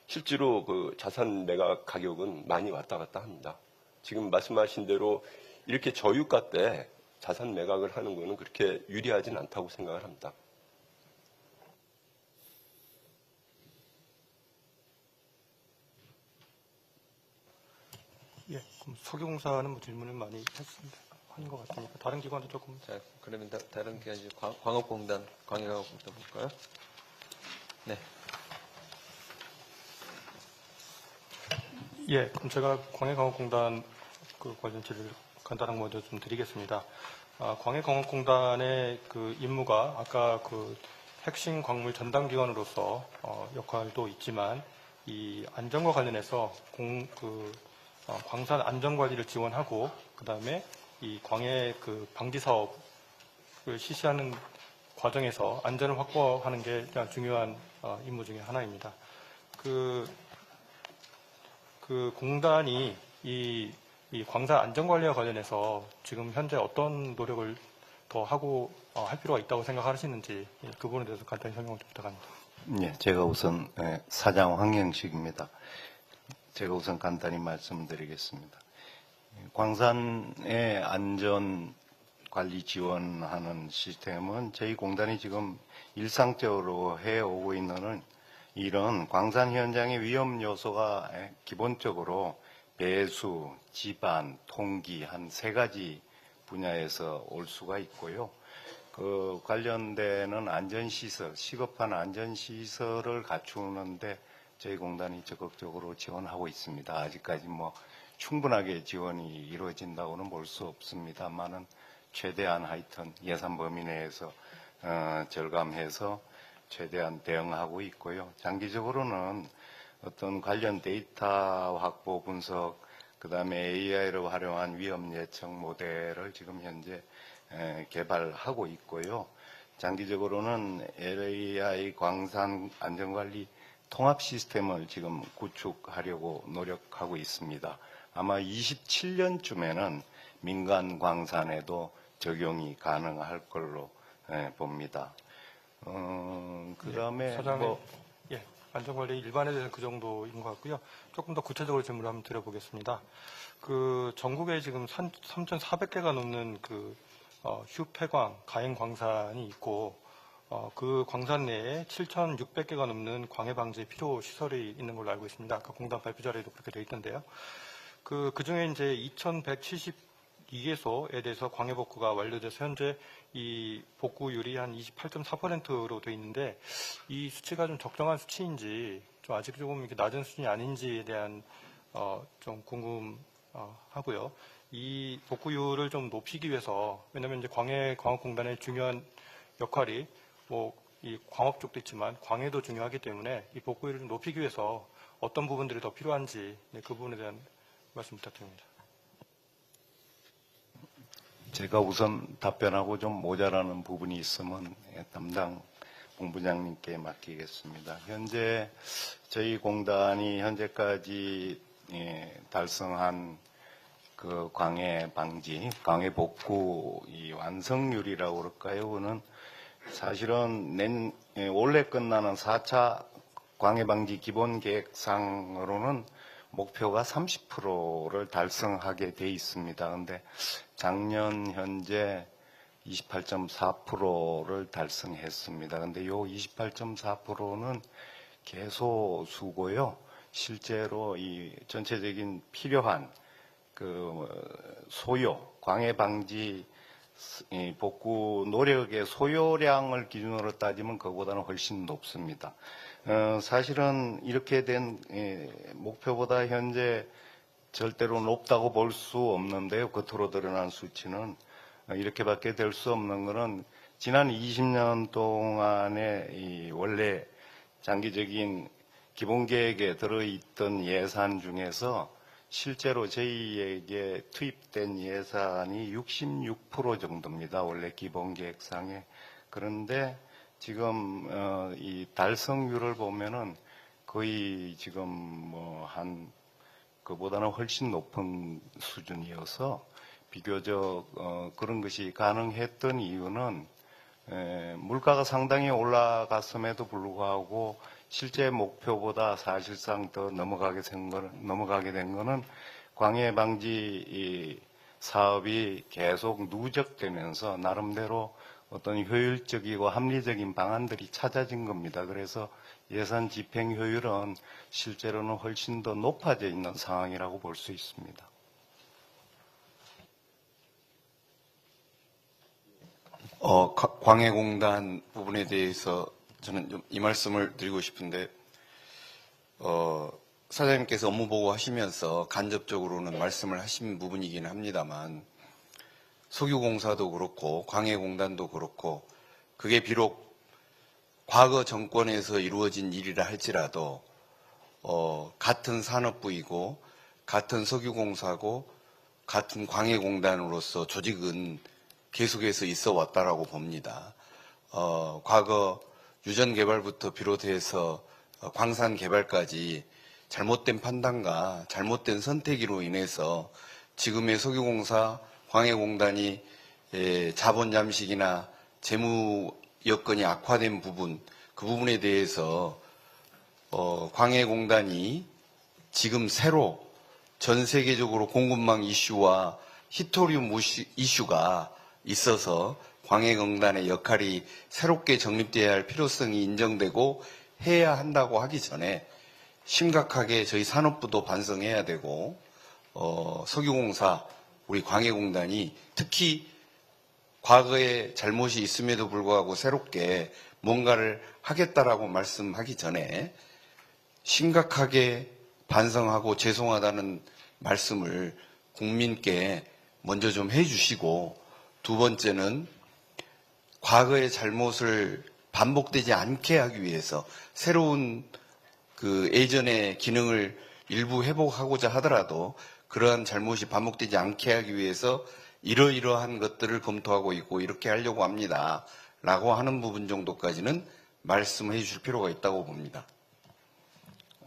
실제로 자산 매각 가격은 많이 왔다 갔다 합니다. 지금 말씀하신 대로 이렇게 저유가 때 자산 매각을 하는 거는 그렇게 유리하진 않다고 생각을 합니다. 예, 그럼 석유공사는 뭐 질문을 많이 한 것 같으니까 다른 기관도 조금. 자, 그러면 다른 기관 이제 광업공단, 광해광업공단 볼까요? 네. 예, 그럼 제가 광해광업공단 관련 질의를 간단하게 먼저 좀 드리겠습니다. 광해광업공단의 임무가 아까 핵심 광물 전담 기관으로서 역할도 있지만 이 안전과 관련해서 광산 안전 관리를 지원하고 그다음에 이 광해 방지 사업을 실시하는 과정에서 안전을 확보하는 게 가장 중요한 임무 중에 하나입니다. 공단이 이 광산 안전 관리와 관련해서 지금 현재 어떤 노력을 더 하고 할 필요가 있다고 생각하시는지 그 부분에 대해서 간단히 설명을 좀 부탁합니다. 예, 제가 우선 사장 황영식입니다. 제가 우선 간단히 말씀드리겠습니다. 광산의 안전 관리 지원하는 시스템은 저희 공단이 지금 일상적으로 해오고 있는 이런 광산 현장의 위험 요소가 기본적으로 배수, 지반, 통기 한 3가지 분야에서 올 수가 있고요. 관련되는 안전시설, 시급한 안전시설을 갖추는데 저희 공단이 적극적으로 지원하고 있습니다. 아직까지 충분하게 지원이 이루어진다고는 볼 수 없습니다만은 최대한 하여튼 예산 범위 내에서 절감해서 최대한 대응하고 있고요. 장기적으로는 어떤 관련 데이터 확보 분석, 그다음에 AI를 활용한 위험 예측 모델을 지금 현재 개발하고 있고요. 장기적으로는 LAI 광산 안전관리 통합 시스템을 지금 구축하려고 노력하고 있습니다. 아마 27년쯤에는 민간 광산에도 적용이 가능할 걸로 봅니다. 그다음에 사장님, 예, 안전관리 일반에 대해서 그 정도인 것 같고요. 조금 더 구체적으로 질문을 한번 드려보겠습니다. 전국에 지금 3,400개가 넘는 휴폐광, 가행 광산이 있고, 그 광산 내에 7,600개가 넘는 광해 방지 필요 시설이 있는 걸로 알고 있습니다. 아까 공단 발표 자료에도 그렇게 되어 있던데요. 그 중에 이제 2,172개소에 대해서 광해 복구가 완료돼서 현재 이 복구율이 한 28.4%로 되어 있는데 이 수치가 좀 적정한 수치인지 좀 아직 조금 이렇게 낮은 수준이 아닌지에 대한 좀 궁금하고요. 이 복구율을 좀 높이기 위해서 왜냐하면 이제 광해광업공단의 중요한 역할이 이 광업 쪽도 있지만 광해도 중요하기 때문에 이 복구율을 좀 높이기 위해서 어떤 부분들이 더 필요한지 그 부분에 대한 말씀 부탁드립니다. 제가 우선 답변하고 좀 모자라는 부분이 있으면 담당 본부장님께 맡기겠습니다. 현재 저희 공단이 현재까지 달성한 그 광해 방지, 광해 복구 이 완성률이라고 그럴까요? 그는 사실은 올해 끝나는 4차 광해 방지 기본 계획상으로는 목표가 30%를 달성하게 돼 있습니다. 근데 작년 현재 28.4%를 달성했습니다. 근데 요 28.4%는 개소수고요. 실제로 이 전체적인 필요한 그 소요, 광해 방지 복구 노력의 소요량을 기준으로 따지면 그거보다는 훨씬 높습니다. 사실은 이렇게 된 목표보다 현재 절대로 높다고 볼 수 없는데요. 겉으로 드러난 수치는 이렇게밖에 될 수 없는 것은 지난 20년 동안의 이 원래 장기적인 기본계획에 들어있던 예산 중에서 실제로 저희에게 투입된 예산이 66% 정도입니다. 원래 기본계획상에. 그런데 지금 이 달성률을 보면은 거의 지금 뭐 한 그보다는 훨씬 높은 수준이어서 비교적 그런 것이 가능했던 이유는 물가가 상당히 올라갔음에도 불구하고 실제 목표보다 사실상 더 넘어가게 된 거는 광해 방지 사업이 계속 누적되면서 나름대로 어떤 효율적이고 합리적인 방안들이 찾아진 겁니다. 그래서 예산 집행 효율은 실제로는 훨씬 더 높아져 있는 상황이라고 볼 수 있습니다. 광해공단 부분에 대해서 저는 좀 이 말씀을 드리고 싶은데, 사장님께서 업무 보고 하시면서 간접적으로는 말씀을 하신 부분이긴 합니다만, 석유공사도 그렇고, 광해공단도 그렇고, 그게 비록 과거 정권에서 이루어진 일이라 할지라도, 같은 산업부이고, 같은 석유공사고, 같은 광해공단으로서 조직은 계속해서 있어 왔다라고 봅니다. 과거 유전 개발부터 비롯해서 광산 개발까지 잘못된 판단과 잘못된 선택으로 인해서 지금의 석유공사, 광해공단이 자본 잠식이나 재무 여건이 악화된 부분, 그 부분에 대해서 광해공단이 지금 새로 전 세계적으로 공급망 이슈와 히토리움 이슈가 있어서 광해공단의 역할이 새롭게 정립되어야 할 필요성이 인정되고 해야 한다고 하기 전에 심각하게 저희 산업부도 반성해야 되고, 석유공사, 우리 광해공단이 특히 과거에 잘못이 있음에도 불구하고 새롭게 뭔가를 하겠다라고 말씀하기 전에 심각하게 반성하고 죄송하다는 말씀을 국민께 먼저 좀 해주시고, 두 번째는 과거의 잘못을 반복되지 않게 하기 위해서 새로운 그 예전의 기능을 일부 회복하고자 하더라도 그러한 잘못이 반복되지 않게 하기 위해서 이러이러한 것들을 검토하고 있고 이렇게 하려고 합니다. 라고 하는 부분 정도까지는 말씀해 주실 필요가 있다고 봅니다.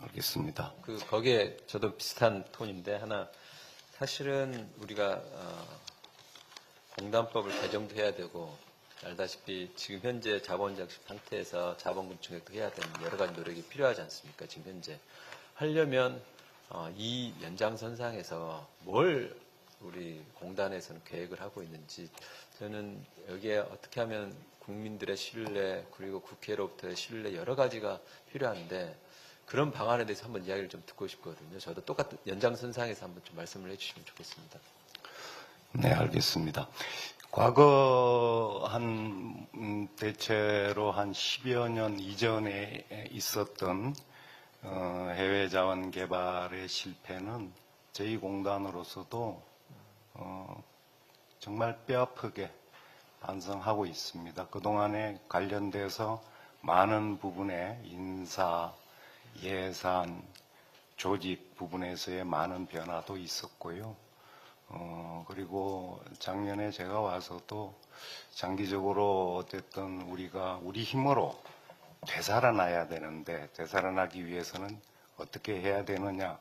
알겠습니다. 거기에 저도 비슷한 톤인데 하나, 사실은 우리가 공단법을 개정도 해야 되고, 알다시피 지금 현재 자본 장식 상태에서 자본 금증액도 해야 되는 여러 가지 노력이 필요하지 않습니까? 지금 현재 하려면 이 연장선상에서 뭘 우리 공단에서는 계획을 하고 있는지, 저는 여기에 어떻게 하면 국민들의 신뢰 그리고 국회로부터의 신뢰 여러 가지가 필요한데, 그런 방안에 대해서 한번 이야기를 좀 듣고 싶거든요. 저도 똑같은 연장선상에서 한번 좀 말씀을 해주시면 좋겠습니다. 네, 알겠습니다. 과거 대체로 한 10여 년 이전에 있었던 해외 자원 개발의 실패는 저희 공단으로서도 정말 뼈아프게 반성하고 있습니다. 그동안에 관련돼서 많은 부분에 인사, 예산, 조직 부분에서의 많은 변화도 있었고요. 그리고 작년에 제가 와서도 장기적으로 어쨌든 우리가 우리 힘으로 되살아나야 되는데, 되살아나기 위해서는 어떻게 해야 되느냐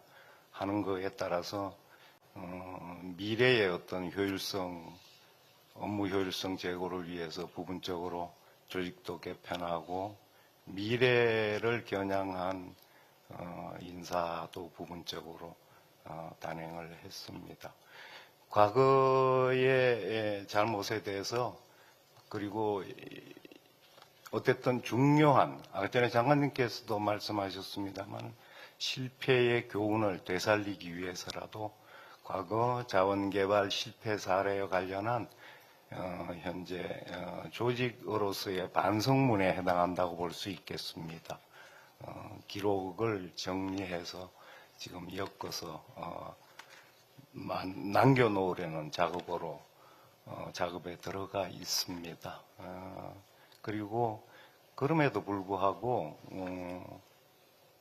하는 거에 따라서 미래의 어떤 효율성, 업무 효율성 제고를 위해서 부분적으로 조직도 개편하고 미래를 겨냥한 인사도 부분적으로 단행을 했습니다. 과거의 잘못에 대해서 그리고 어쨌든 중요한 전에 장관님께서도 말씀하셨습니다만 실패의 교훈을 되살리기 위해서라도 과거 자원개발 실패 사례와 관련한 현재 조직으로서의 반성문에 해당한다고 볼 수 있겠습니다. 기록을 정리해서 지금 엮어서 남겨놓으려는 작업에 들어가 있습니다. 그리고 그럼에도 불구하고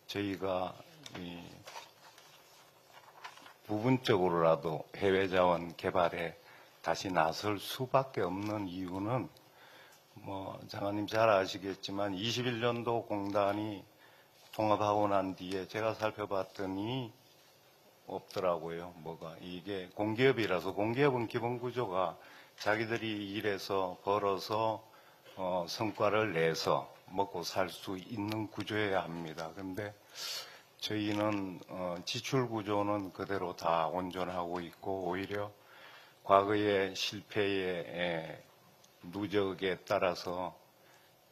저희가 부분적으로라도 해외 자원 개발에 다시 나설 수밖에 없는 이유는 장관님 잘 아시겠지만 21년도 공단이 통합하고 난 뒤에 제가 살펴봤더니 없더라고요. 이게 공기업이라서 공기업은 기본 구조가 자기들이 일해서 벌어서 성과를 내서 먹고 살 수 있는 구조여야 합니다. 그런데 저희는 지출 구조는 그대로 다 온전하고 있고 오히려 과거의 실패의 누적에 따라서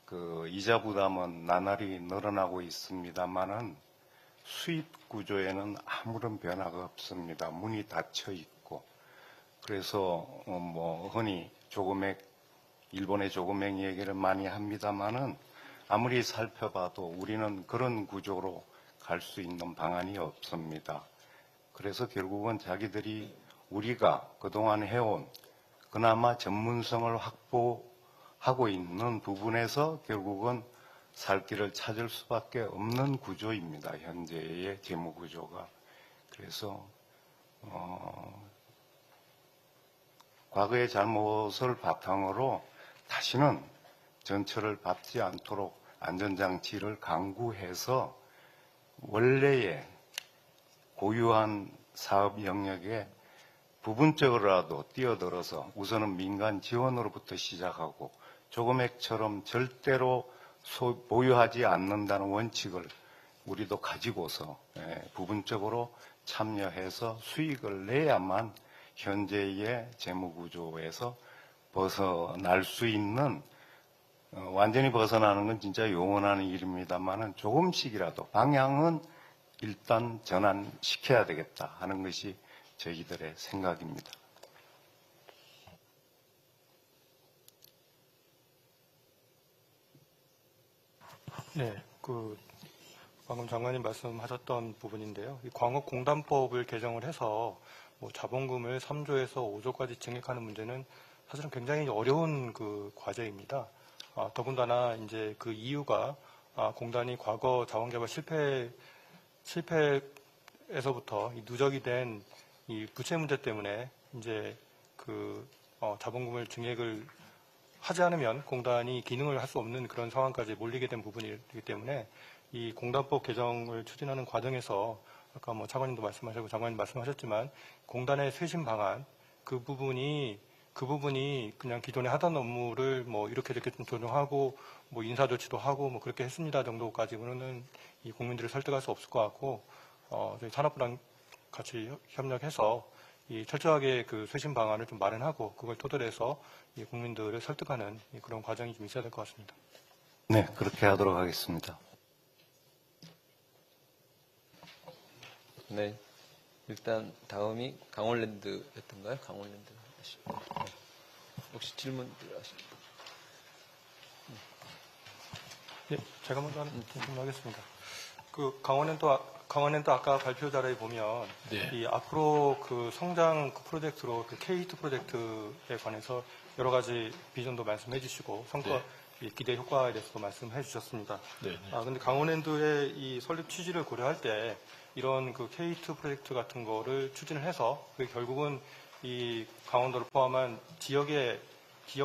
그 이자 부담은 나날이 늘어나고 있습니다만은 수입 구조에는 아무런 변화가 없습니다. 문이 닫혀 있고 그래서 흔히 조금액 일본의 조금액 얘기를 많이 합니다만은 아무리 살펴봐도 우리는 그런 구조로 갈 수 있는 방안이 없습니다. 그래서 결국은 자기들이 우리가 그동안 해온 그나마 전문성을 확보하고 있는 부분에서 결국은 살 길을 찾을 수밖에 없는 구조입니다. 현재의 재무 구조가. 그래서 과거의 잘못을 바탕으로 다시는 전철을 밟지 않도록 안전장치를 강구해서 원래의 고유한 사업 영역에 부분적으로라도 뛰어들어서 우선은 민간 지원으로부터 시작하고 조금액처럼 절대로 보유하지 않는다는 원칙을 우리도 가지고서 부분적으로 참여해서 수익을 내야만 현재의 재무구조에서 벗어날 수 있는 완전히 벗어나는 건 진짜 영원한 일입니다만은 조금씩이라도 방향은 일단 전환시켜야 되겠다 하는 것이 저희들의 생각입니다. 네, 방금 장관님 말씀하셨던 부분인데요. 이 광업공단법을 개정을 해서 자본금을 3조에서 5조까지 증액하는 문제는 사실은 굉장히 어려운 과제입니다. 더군다나 이제 그 이유가 공단이 과거 자원개발 실패에서부터 누적이 된 이 부채 문제 때문에 이제 자본금을 증액을 하지 않으면 공단이 기능을 할 수 없는 그런 상황까지 몰리게 된 부분이기 때문에 이 공단법 개정을 추진하는 과정에서 아까 차관님도 말씀하셨고 장관님 말씀하셨지만 공단의 쇄신 방안 그 부분이 그냥 기존에 하던 업무를 이렇게 좀 조정하고 인사 조치도 하고 그렇게 했습니다 정도까지는 이 국민들을 설득할 수 없을 것 같고 저희 산업부랑 같이 협력해서 이 철저하게 쇄신 방안을 좀 마련하고 그걸 토대로 이 국민들을 설득하는 그런 과정이 좀 있어야 될 것 같습니다. 네, 그렇게 하도록 하겠습니다. 네. 일단 다음이 강원랜드였던가요? 강원랜드. 네. 혹시 질문들 하십니까? 네, 제가 먼저 질문하겠습니다. 강원랜드 아까 발표 자료에 보면 이 앞으로 성장 프로젝트로 K2 프로젝트에 관해서 여러 가지 비전도 말씀해 주시고 성과 이 기대 효과에 대해서도 말씀해 주셨습니다. 근데 강원랜드의 이 설립 취지를 고려할 때 이런 K2 프로젝트 같은 거를 추진을 해서 결국은 이 강원도를 포함한 지역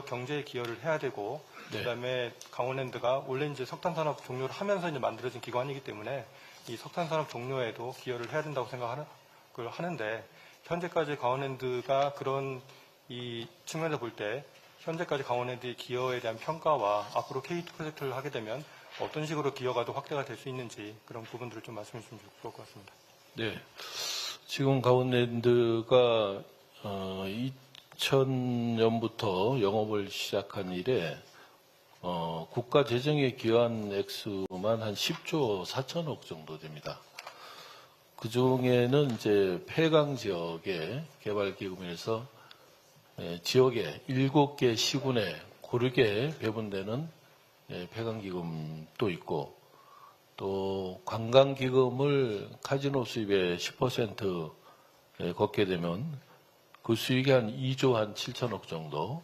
경제에 기여를 해야 되고 그다음에 강원랜드가 원래 이제 석탄산업 종료를 하면서 이제 만들어진 기관이기 때문에 이 석탄산업 종료에도 기여를 해야 된다고 생각하는데 현재까지 강원랜드가 그런 이 측면에서 볼 때 현재까지 강원랜드의 기여에 대한 평가와 앞으로 K2 프로젝트를 하게 되면 어떤 식으로 기여가 더 확대가 될 수 있는지 그런 부분들을 좀 말씀해 주시면 좋을 것 같습니다. 네. 지금 강원랜드가 2000년부터 영업을 시작한 이래 국가 재정에 기여한 액수만 한 10조 4천억 정도 됩니다. 그 중에는 이제 폐강 지역의 개발기금에서 지역에 7개 시군에 고르게 배분되는 폐강기금도 있고, 또 관광기금을 카지노 수입의 10% 걷게 되면 그 수익이 한 2조 한 7천억 정도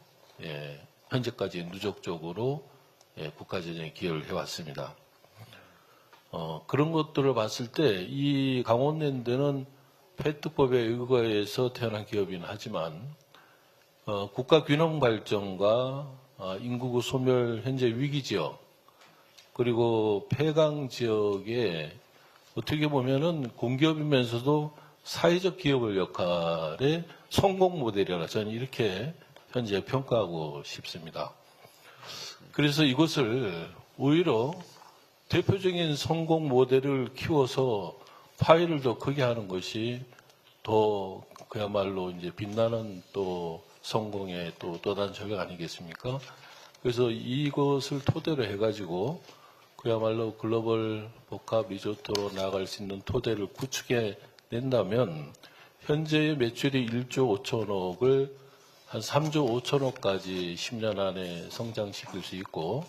현재까지 누적적으로 국가재정에 기여를 해왔습니다. 그런 것들을 봤을 때 이 강원랜드는 페트법에 의거해서 태어난 기업이긴 하지만 국가균형 발전과 인구 소멸 현재 위기지역 그리고 폐강 지역에 어떻게 보면은 공기업이면서도 사회적 기업의 역할의 성공 모델이라 저는 이렇게 현재 평가하고 싶습니다. 그래서 이것을 오히려 대표적인 성공 모델을 키워서 파일을 더 크게 하는 것이 더 그야말로 이제 빛나는 또 성공의 또 다른 전략 아니겠습니까? 그래서 이것을 토대로 해가지고 그야말로 글로벌 복합 리조트로 나아갈 수 있는 토대를 구축해 낸다면 현재의 매출이 1조 5천억을 한 3조 5천억까지 10년 안에 성장시킬 수 있고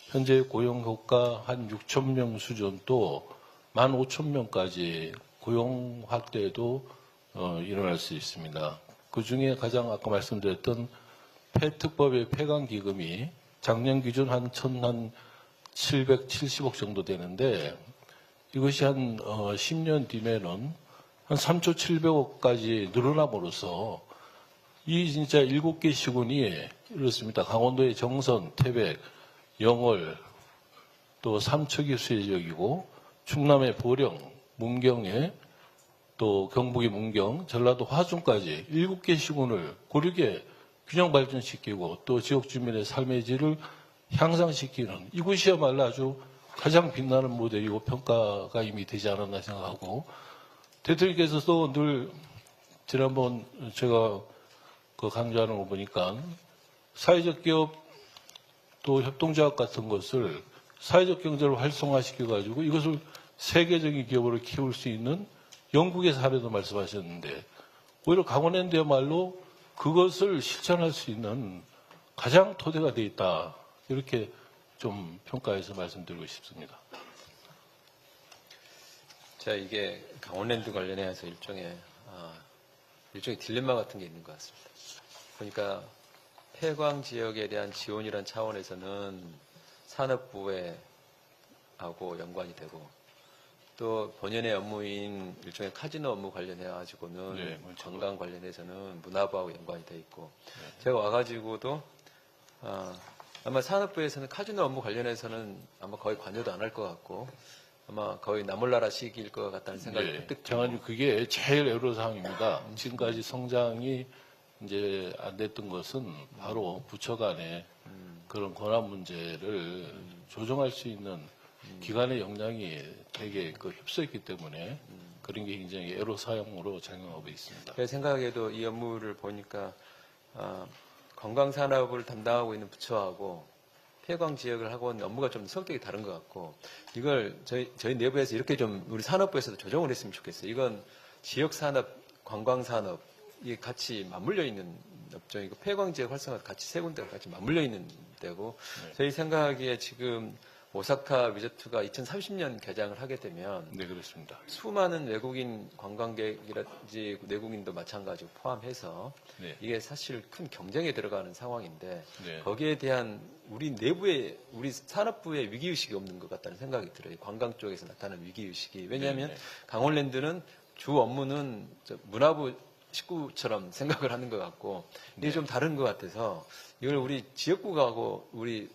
현재 고용 효과 한 6천 명 수준 또 15,000명까지 고용 확대도 일어날 수 있습니다. 그 중에 가장 아까 말씀드렸던 폐특법의 폐강 기금이 작년 기준 한 770억 정도 되는데 이것이 한 10년 뒤면은 한 3조 700억까지 늘어남으로써 이 진짜 7개 시군이 이렇습니다. 강원도의 정선, 태백, 영월, 또 삼척이 수혜지역이고 충남의 보령, 문경에 또 경북의 문경, 전라도 화순까지 7개 시군을 고르게 균형 발전시키고 또 지역 주민의 삶의 질을 향상시키는 이곳이야말로 아주 가장 빛나는 모델이고 평가가 이미 되지 않았나 생각하고 대통령께서도 늘 지난번 제가 그 강조하는 거 보니까 사회적 기업 또 협동조합 같은 것을 사회적 경제를 활성화시켜가지고 이것을 세계적인 기업으로 키울 수 있는 영국의 사례도 말씀하셨는데 오히려 강원랜드야말로 그것을 실천할 수 있는 가장 토대가 되어 있다. 이렇게 좀 평가해서 말씀드리고 싶습니다. 자, 이게 강원랜드 관련해서 일종의 딜레마 같은 게 있는 것 같습니다. 보니까 폐광 지역에 대한 지원이라는 차원에서는 산업부에 하고 연관이 되고 또 본연의 업무인 일종의 카지노 업무 관련해가지고는 관광 관련해서는 문화부하고 연관이 돼 있고 제가 와가지고도 아마 산업부에서는 카지노 업무 관련해서는 아마 거의 관여도 안 할 것 같고 아마 거의 나몰라라식일 것 같다는 생각이 뜩 장관님 그게 제일 애로사항입니다. 지금까지 성장이 이제 안 됐던 것은 바로 부처 간의 그런 권한 문제를 조정할 수 있는 기관의 역량이 되게 휩쓸었기 때문에 그런 게 굉장히 애로사항으로 작용하고 있습니다. 제 생각에도 이 업무를 보니까 관광산업을 담당하고 있는 부처하고 폐광 지역을 하고 있는 업무가 좀 성격이 다른 것 같고 이걸 저희 내부에서 이렇게 좀 우리 산업부에서도 조정을 했으면 좋겠어요. 이건 지역산업, 관광산업 이게 같이 맞물려 있는 업종이고 폐광 지역 활성화 같이 세 군데가 같이 맞물려 있는 데고 저희 생각하기에 지금 오사카 리조트가 2030년 개장을 하게 되면 네, 그렇습니다. 수많은 외국인 관광객이라든지 내국인도 마찬가지로 포함해서 이게 사실 큰 경쟁에 들어가는 상황인데 거기에 대한 우리 내부의 우리 산업부의 위기의식이 없는 것 같다는 생각이 들어요. 관광 쪽에서 나타나는 위기의식이. 왜냐하면 강원랜드는 주 업무는 문화부 식구처럼 생각을 하는 것 같고 이게 좀 다른 것 같아서 이걸 우리 지역국하고 우리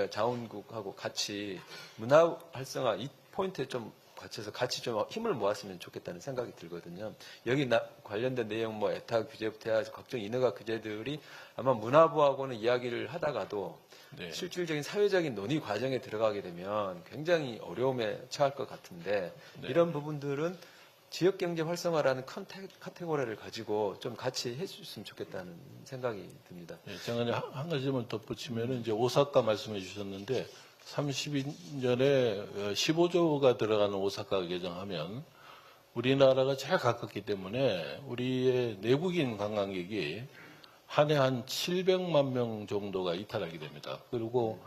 자원국하고 같이 문화 활성화 이 포인트에 좀 거쳐서 같이 좀 힘을 모았으면 좋겠다는 생각이 들거든요. 여기 관련된 내용 뭐 에타 규제부터 해서 각종 인허가 규제들이 아마 문화부하고는 이야기를 하다가도 네. 실질적인 사회적인 논의 과정에 들어가게 되면 굉장히 어려움에 처할 것 같은데 네. 이런 부분들은 지역경제 활성화라는 큰 카테고리를 가지고 좀 같이 해줬으면 좋겠다는 생각이 듭니다. 예, 장관님 한 가지만 덧붙이면 이제 오사카 말씀해 주셨는데 32년에 15조가 들어가는 오사카 개정하면 우리나라가 제일 가깝기 때문에 우리의 내국인 관광객이 한 해 한 700만 명 정도가 이탈하게 됩니다. 그리고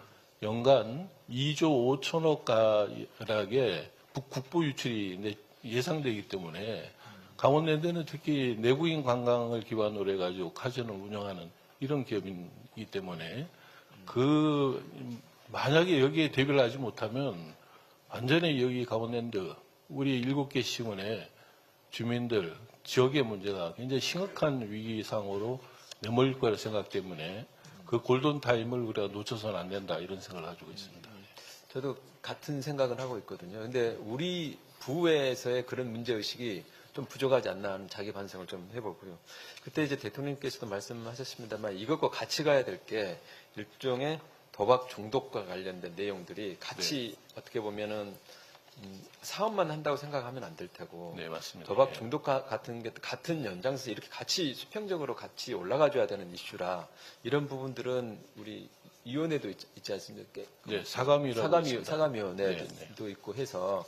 연간 2조 5천억 가량의 국부 유출이 예상되기 때문에 강원랜드는 특히 내국인 관광을 기반으로 해가지고 카지노를 운영하는 이런 기업이기 때문에 만약에 여기에 대비를 하지 못하면 완전히 여기 강원랜드 우리 7개 시군의 주민들 지역의 문제가 굉장히 심각한 위기상으로 내몰릴 거라 생각 때문에 그 골든타임을 우리가 놓쳐서는 안 된다 이런 생각을 가지고 있습니다. 저도 같은 생각을 하고 있거든요. 근데 우리 부에서의 그런 문제의식이 좀 부족하지 않나 하는 자기 반성을 좀 해보고요. 그때 이제 대통령께서도 말씀하셨습니다만 이것과 같이 가야 될 게 일종의 도박 중독과 관련된 내용들이 같이 어떻게 보면은 사업만 한다고 생각하면 안 될 테고 네, 맞습니다. 도박 예. 중독 같은 게 같은 연장선에서 이렇게 같이 수평적으로 같이 올라가줘야 되는 이슈라 이런 부분들은 우리 위원회도 있지 않습니까? 네, 사감위원회도 있고 해서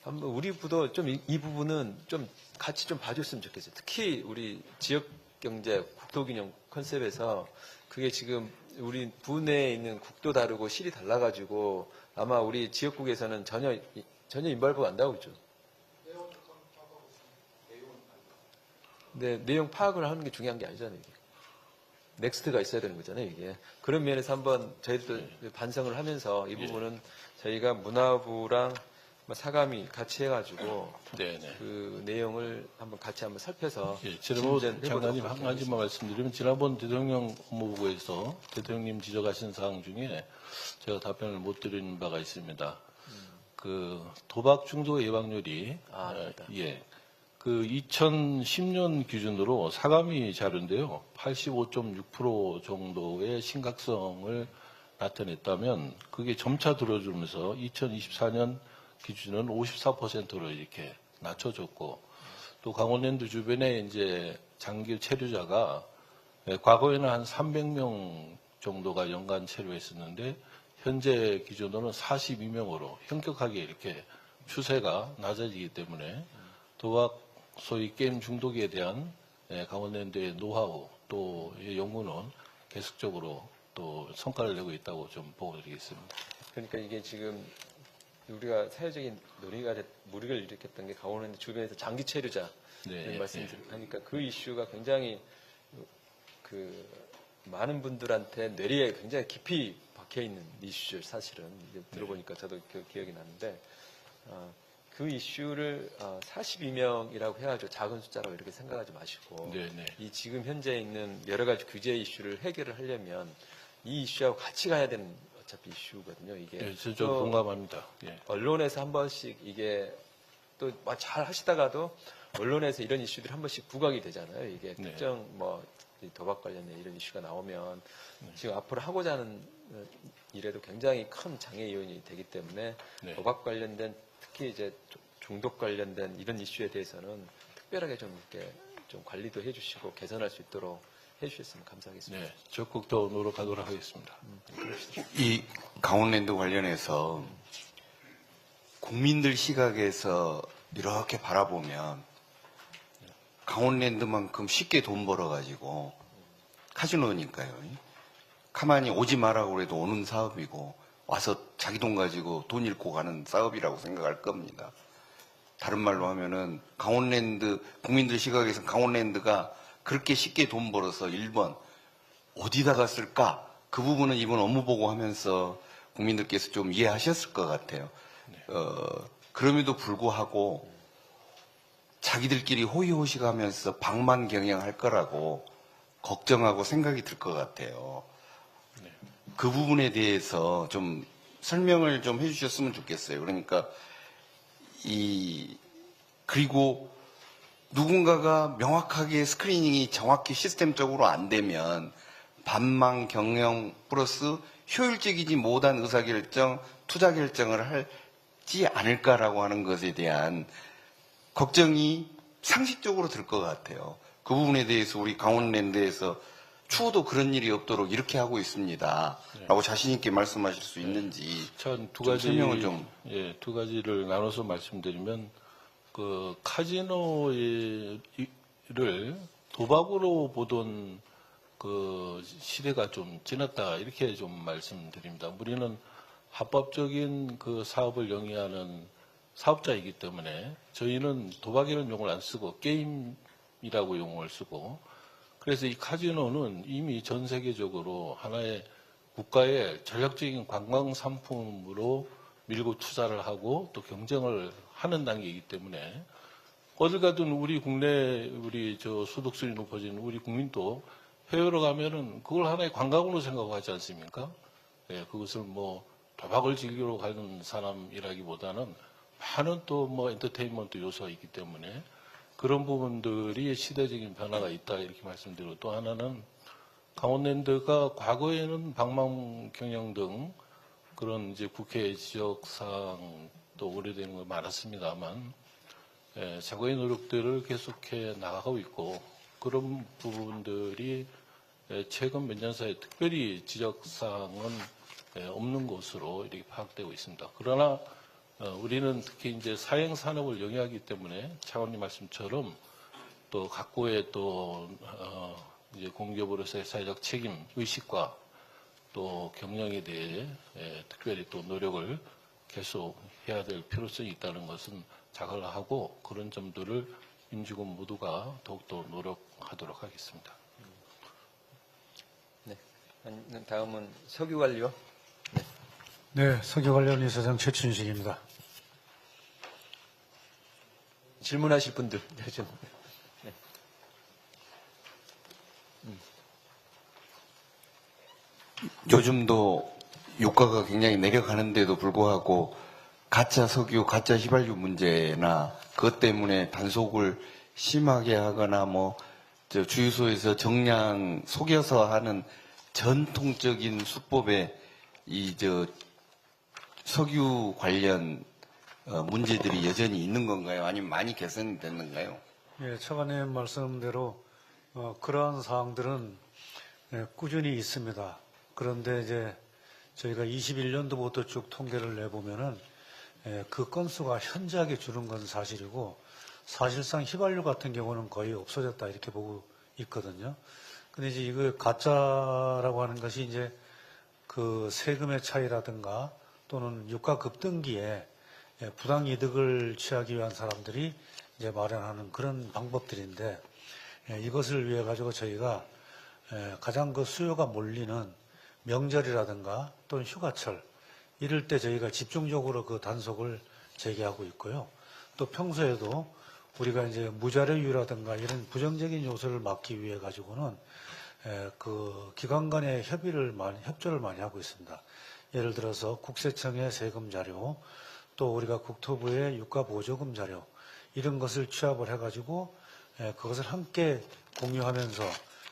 한번 우리 부도 좀 이 부분은 좀 같이 좀 봐줬으면 좋겠어요. 특히 우리 지역 경제 국토균형 컨셉에서 그게 지금 우리 부 내에 있는 국도 다르고 실이 달라가지고 아마 우리 지역국에서는 전혀 인발부가 안 나오고 있죠. 근데 내용 파악을 하는 게 중요한 게 아니잖아요. 이게. 넥스트가 있어야 되는 거잖아요. 이게. 그런 면에서 한번 저희들 반성을 하면서 이 부분은 저희가 문화부랑 사감이 같이 해가지고 네네. 그 내용을 한번 같이 한번 살펴서 예, 지난번 진전해보도록 장관님 한 가지만 말씀드리면 지난번 대통령 업무부에서 대통령님 지적하신 사항 중에 제가 답변을 못 드린 바가 있습니다. 그 도박 중독 예방률이 맞다. 예. 그 2010년 기준으로 사감위 자료인데요. 85.6% 정도의 심각성을 나타냈다면 그게 점차 들어주면서 2024년 기준은 54%로 이렇게 낮춰졌고 또 강원랜드 주변에 이제 장기 체류자가 과거에는 한 300명 정도가 연간 체류했었는데 현재 기준으로는 42명으로 현격하게 이렇게 추세가 낮아지기 때문에 도박 소위 게임 중독에 대한 강원랜드의 노하우 또 연구는 계속적으로 또 성과를 내고 있다고 좀 보고 드리겠습니다. 그러니까 이게 지금 우리가 사회적인 무리를 일으켰던 게 강원랜드 주변에서 장기 체류자 네, 말씀하니까 그 이슈가 굉장히 그 많은 분들한테 뇌리에 굉장히 깊이 박혀 있는 이슈죠. 사실은 이제 들어보니까 저도 기억이 나는데 그 이슈를 42명이라고 해가지고 작은 숫자라고 이렇게 생각하지 마시고 네네. 이 지금 현재 있는 여러 가지 규제 이슈를 해결을 하려면 이 이슈하고 같이 가야 되는 어차피 이슈거든요. 이게 네, 저 공감합니다. 예. 언론에서 한 번씩 이게 또 잘 하시다가도 언론에서 이런 이슈들이 한 번씩 부각이 되잖아요. 이게 네. 특정 도박 관련된 이런 이슈가 나오면 지금 앞으로 하고자 하는 일에도 굉장히 큰 장애 요인이 되기 때문에 네. 도박 관련된 특히 이제 중독 관련된 이런 이슈에 대해서는 특별하게 좀 이렇게 좀 관리도 해주시고 개선할 수 있도록 해주셨으면 감사하겠습니다. 네, 적극 더 노력하도록 하겠습니다. 이 강원랜드 관련해서 국민들 시각에서 이렇게 바라보면 강원랜드만큼 쉽게 돈 벌어가지고 카지노니까요. 가만히 오지 마라고 해도 오는 사업이고 와서 자기 돈 가지고 돈 잃고 가는 사업이라고 생각할 겁니다. 다른 말로 하면은 강원랜드 국민들 시각에서 강원랜드가 그렇게 쉽게 돈 벌어서 1번 어디다가 쓸까? 그 부분은 이번 업무보고 하면서 국민들께서 좀 이해하셨을 것 같아요. 그럼에도 불구하고 자기들끼리 호의호식하면서 방만 경영할 거라고 걱정하고 생각이 들 것 같아요. 그 부분에 대해서 좀 설명을 좀 해주셨으면 좋겠어요. 그러니까 그리고 누군가가 명확하게 스크리닝이 정확히 시스템적으로 안 되면 반망 경영 플러스 효율적이지 못한 의사결정, 투자 결정을 하지 않을까라고 하는 것에 대한 걱정이 상식적으로 들 것 같아요. 그 부분에 대해서 우리 강원랜드에서 추후도 그런 일이 없도록 이렇게 하고 있습니다. 라고 자신 있게 말씀하실 수 있는지 전 두 좀 가지 설명을 좀. 예, 두 가지를 나눠서 말씀드리면 그 카지노를 도박으로 보던 그 시대가 좀 지났다 이렇게 좀 말씀드립니다. 우리는 합법적인 그 사업을 영위하는 사업자이기 때문에 저희는 도박이라는 용어를 안 쓰고 게임이라고 용어를 쓰고 그래서 이 카지노는 이미 전 세계적으로 하나의 국가의 전략적인 관광 상품으로 밀고 투자를 하고 또 경쟁을 하는 단계이기 때문에 어딜 가든 우리 국내 우리 저 소득수준이 높아지는 우리 국민도 해외로 가면은 그걸 하나의 관광으로 생각하지 않습니까? 예, 그것을 뭐 도박을 즐기러 가는 사람이라기보다는 많은 또 뭐 엔터테인먼트 요소가 있기 때문에 그런 부분들이 시대적인 변화가 있다 이렇게 말씀드리고 또 하나는 강원랜드가 과거에는 방망 경영 등 그런 이제 국회 지적사항도 오래된 거 많았습니다만 자고의 노력들을 계속해 나가고 있고 그런 부분들이 최근 몇 년 사이에 특별히 지적사항은 없는 것으로 이렇게 파악되고 있습니다. 그러나 우리는 특히 이제 사행 산업을 영위하기 때문에 차관님 말씀처럼 또 각고의 또 이제 공기업으로서의 사회적 책임 의식과 또 경영에 대해 특별히 또 노력을 계속 해야 될 필요성이 있다는 것은 자각을 하고 그런 점들을 임직원 모두가 더욱더 노력하도록 하겠습니다. 네. 다음은 석유관료. 네, 석유관련 이사장 최춘식입니다. 질문하실 분들. 네. 요즘도 유가가 굉장히 내려가는데도 불구하고 가짜 석유, 가짜 휘발유 문제나 그것 때문에 단속을 심하게 하거나 뭐 주유소에서 정량 속여서 하는 전통적인 수법에 석유 관련 문제들이 여전히 있는 건가요? 아니면 많이 개선이 됐는가요? 예, 차관님 말씀대로 그러한 사항들은 꾸준히 있습니다. 그런데 이제 저희가 21년도부터 쭉 통계를 내보면은 그 건수가 현저하게 줄은 건 사실이고 사실상 휘발유 같은 경우는 거의 없어졌다 이렇게 보고 있거든요. 근데 이제 이거 가짜라고 하는 것이 이제 그 세금의 차이라든가 또는 유가 급등기에 부당 이득을 취하기 위한 사람들이 이제 마련하는 그런 방법들인데 이것을 위해 가지고 저희가 가장 그 수요가 몰리는 명절이라든가 또는 휴가철 이럴 때 저희가 집중적으로 그 단속을 재개하고 있고요. 또 평소에도 우리가 이제 무자료유라든가 이런 부정적인 요소를 막기 위해 가지고는 그 기관 간의 협조를 많이 하고 있습니다. 예를 들어서 국세청의 세금 자료, 또 우리가 국토부의 유가 보조금 자료 이런 것을 취합을 해가지고 그것을 함께 공유하면서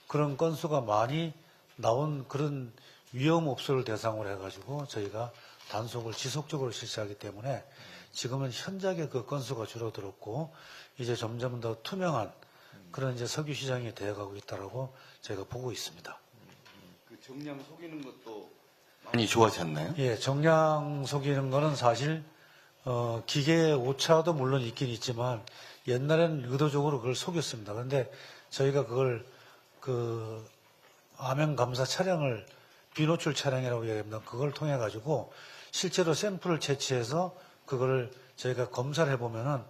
그런 건수가 많이 나온 그런 위험업소를 대상으로 해가지고 저희가 단속을 지속적으로 실시하기 때문에 지금은 현저하게 그 건수가 줄어들었고 이제 점점 더 투명한 그런 이제 석유 시장이 되어가고 있다라고 저희가 보고 있습니다. 그 정량 속이는 것도 많이 좋아졌나요? 예, 정량 속이는 거는 사실 기계 오차도 물론 있긴 있지만 옛날에는 의도적으로 그걸 속였습니다. 그런데 저희가 그걸 그 암행 감사 차량을 비노출 차량이라고 얘기합니다. 그걸 통해 가지고 실제로 샘플을 채취해서 그거를 저희가 검사를 해보면은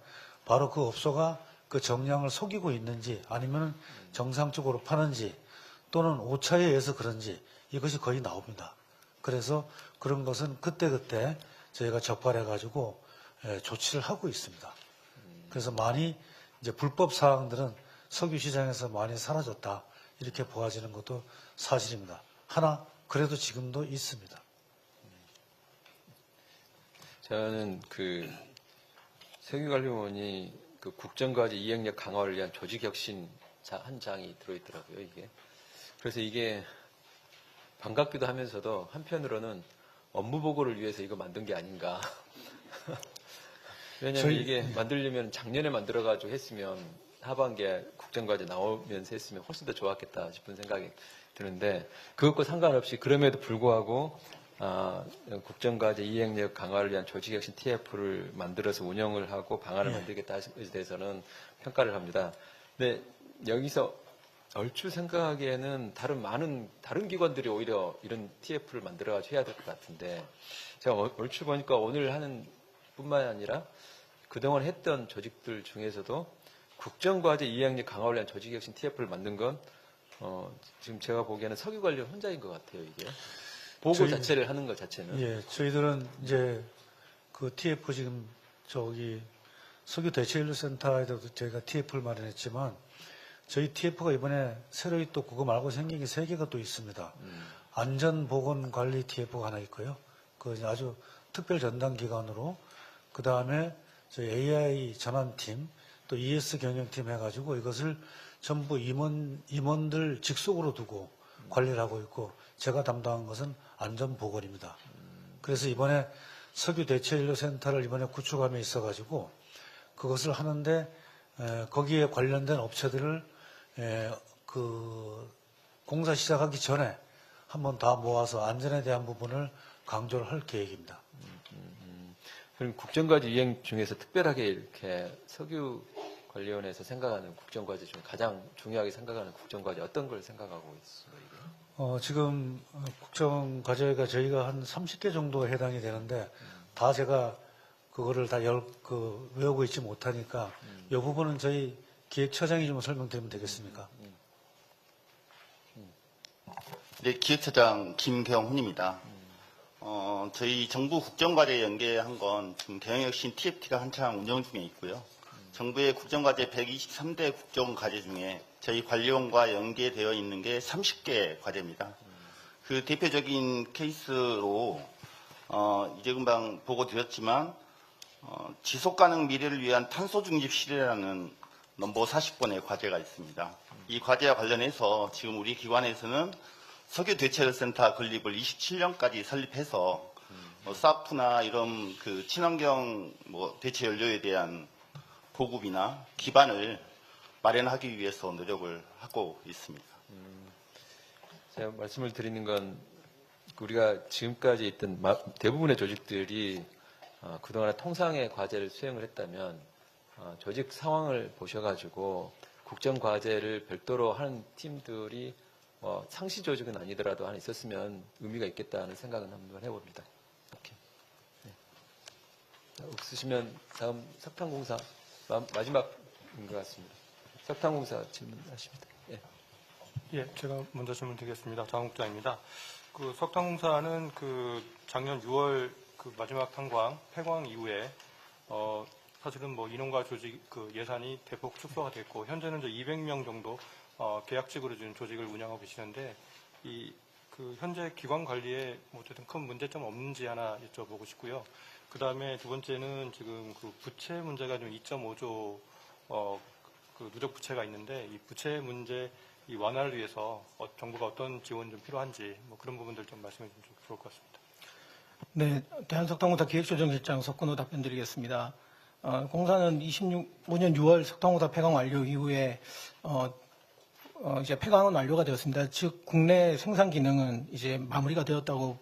바로 그 업소가 그 정량을 속이고 있는지 아니면 정상적으로 파는지 또는 오차에 의해서 그런지 이것이 거의 나옵니다. 그래서 그런 것은 그때그때 저희가 적발해 가지고 조치를 하고 있습니다. 그래서 많이 이제 불법 사항들은 석유 시장에서 많이 사라졌다 이렇게 보아지는 것도 사실입니다. 하나 그래도 지금도 있습니다. 저는 그 세계관리원이 그 국정과제 이행력 강화를 위한 조직혁신 한 장이 들어있더라고요, 이게. 그래서 이게 반갑기도 하면서도 한편으로는 업무 보고를 위해서 이거 만든 게 아닌가. 왜냐면 이게 만들려면 작년에 만들어가지고 했으면 하반기에 국정과제 나오면서 했으면 훨씬 더 좋았겠다 싶은 생각이 드는데 그것과 상관없이 그럼에도 불구하고 국정과제 이행력 강화를 위한 조직혁신 TF를 만들어서 운영을 하고 방안을 만들겠다 하는 데서는 평가를 합니다. 근데 여기서 얼추 생각하기에는 다른 기관들이 오히려 이런 TF를 만들어가지고 해야 될 것 같은데 제가 얼추 보니까 오늘 하는 뿐만 아니라 그동안 했던 조직들 중에서도 국정과제 이행력 강화를 위한 조직혁신 TF를 만든 건 지금 제가 보기에는 석유관련 혼자인 것 같아요. 이게 보고 자체를 하는 것 자체는. 예, 저희들은 이제 그 TF 지금 석유 대체연료센터에도 저희가 TF를 마련했지만 저희 TF가 이번에 새로이 또 그거 말고 생긴 게 3개가 또 있습니다. 안전보건관리 TF가 하나 있고요. 그 아주 특별 전담 기관으로 그 다음에 저희 AI 전환팀 또 ES 경영팀 해가지고 이것을 전부 임원들 직속으로 두고 관리를 하고 있고 제가 담당한 것은 안전보건입니다. 그래서 이번에 석유 대체연료센터를 이번에 구축함에 있어가지고 그것을 하는데 거기에 관련된 업체들을 그 공사 시작하기 전에 한번 다 모아서 안전에 대한 부분을 강조를 할 계획입니다. 그럼 국정과제 이행 중에서 특별하게 이렇게 석유관리원에서 생각하는 국정과제 중 가장 중요하게 생각하는 국정과제 어떤 걸 생각하고 있어요? 지금 국정과제가 저희가 한 30개 정도 해당이 되는데 다 제가 그거를 다 외우고 있지 못하니까 이 부분은 저희 기획처장이 좀 설명드리면 되겠습니까? 네, 기획처장 김경훈입니다. 저희 정부 국정과제 연계한 건 지금 경영혁신 TFT가 한창 운영 중에 있고요. 정부의 국정과제 123대 국정과제 중에 저희 관리원과 연계되어 있는 게 30개 과제입니다. 그 대표적인 케이스로 이제 금방 보고 드렸지만 지속가능 미래를 위한 탄소중립 시대라는 넘버 40번의 과제가 있습니다. 이 과제와 관련해서 지금 우리 기관에서는 석유 대체연료센터 건립을 27년까지 설립해서 사프나 이런 그 친환경 대체연료에 대한 보급이나 기반을 마련하기 위해서 노력을 하고 있습니다. 제가 말씀을 드리는 건 우리가 지금까지 있던 대부분의 조직들이 그동안 통상의 과제를 수행을 했다면 조직 상황을 보셔가지고 국정과제를 별도로 하는 팀들이 상시 조직은 아니더라도 하나 있었으면 의미가 있겠다는 생각은 한번 해봅니다. 오케이. 네. 없으시면 다음 석탄공사 마지막인 것 같습니다. 석탄공사 질문하십니다. 예. 예, 제가 먼저 질문 드리겠습니다. 장국장입니다. 그 석탄공사는 그 작년 6월 그 마지막 탄광 폐광 이후에 사실은 인원과 조직 그 예산이 대폭 축소가 됐고 현재는 이제 200명 정도 계약직으로 지금 조직을 운영하고 계시는데 이 그 현재 기관 관리에 어쨌든 큰 문제점 없는지 하나 여쭤보고 싶고요. 그 다음에 두 번째는 지금 그 부채 문제가 좀 2.5조 그 누적 부채가 있는데 이 부채 문제 이 완화를 위해서 정부가 어떤 지원 좀 필요한지 그런 부분들 좀 말씀해 주시면 좋을 것 같습니다. 네, 대한석탄공사 기획조정실장 석근호 답변드리겠습니다. 공사는 25년 6월 석탄공사 폐광 완료 이후에 이제 폐광은 완료가 되었습니다. 즉 국내 생산 기능은 이제 마무리가 되었다고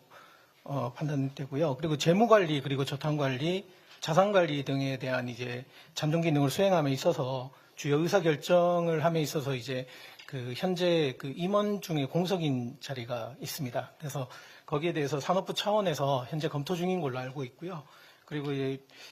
판단되고요. 그리고 재무관리 그리고 저탄관리, 자산관리 등에 대한 이제 잠정 기능을 수행함에 있어서 주요 의사결정을 함에 있어서 이제 그 현재 그 임원 중에 공석인 자리가 있습니다. 그래서 거기에 대해서 산업부 차원에서 현재 검토 중인 걸로 알고 있고요. 그리고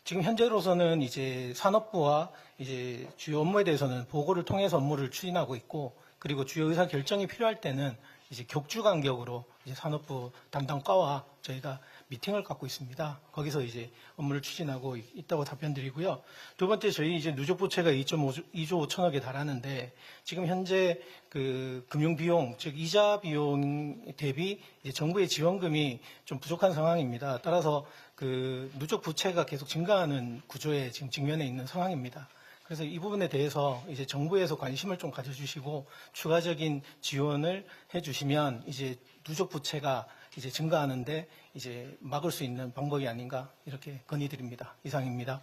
지금 현재로서는 이제 산업부와 이제 주요 업무에 대해서는 보고를 통해서 업무를 추진하고 있고, 그리고 주요 의사 결정이 필요할 때는 이제 격주 간격으로 이제 산업부 담당과와 저희가 미팅을 갖고 있습니다. 거기서 이제 업무를 추진하고 있다고 답변드리고요. 두 번째, 저희 이제 누적 부채가 2조 5천억에 달하는데 지금 현재 그 금융 비용, 즉 이자 비용 대비 이제 정부의 지원금이 좀 부족한 상황입니다. 따라서 그 누적 부채가 계속 증가하는 구조에 지금 직면해 있는 상황입니다. 그래서 이 부분에 대해서 이제 정부에서 관심을 좀 가져주시고 추가적인 지원을 해주시면 이제 누적 부채가 이제 증가하는데 이제 막을 수 있는 방법이 아닌가 이렇게 건의드립니다. 이상입니다.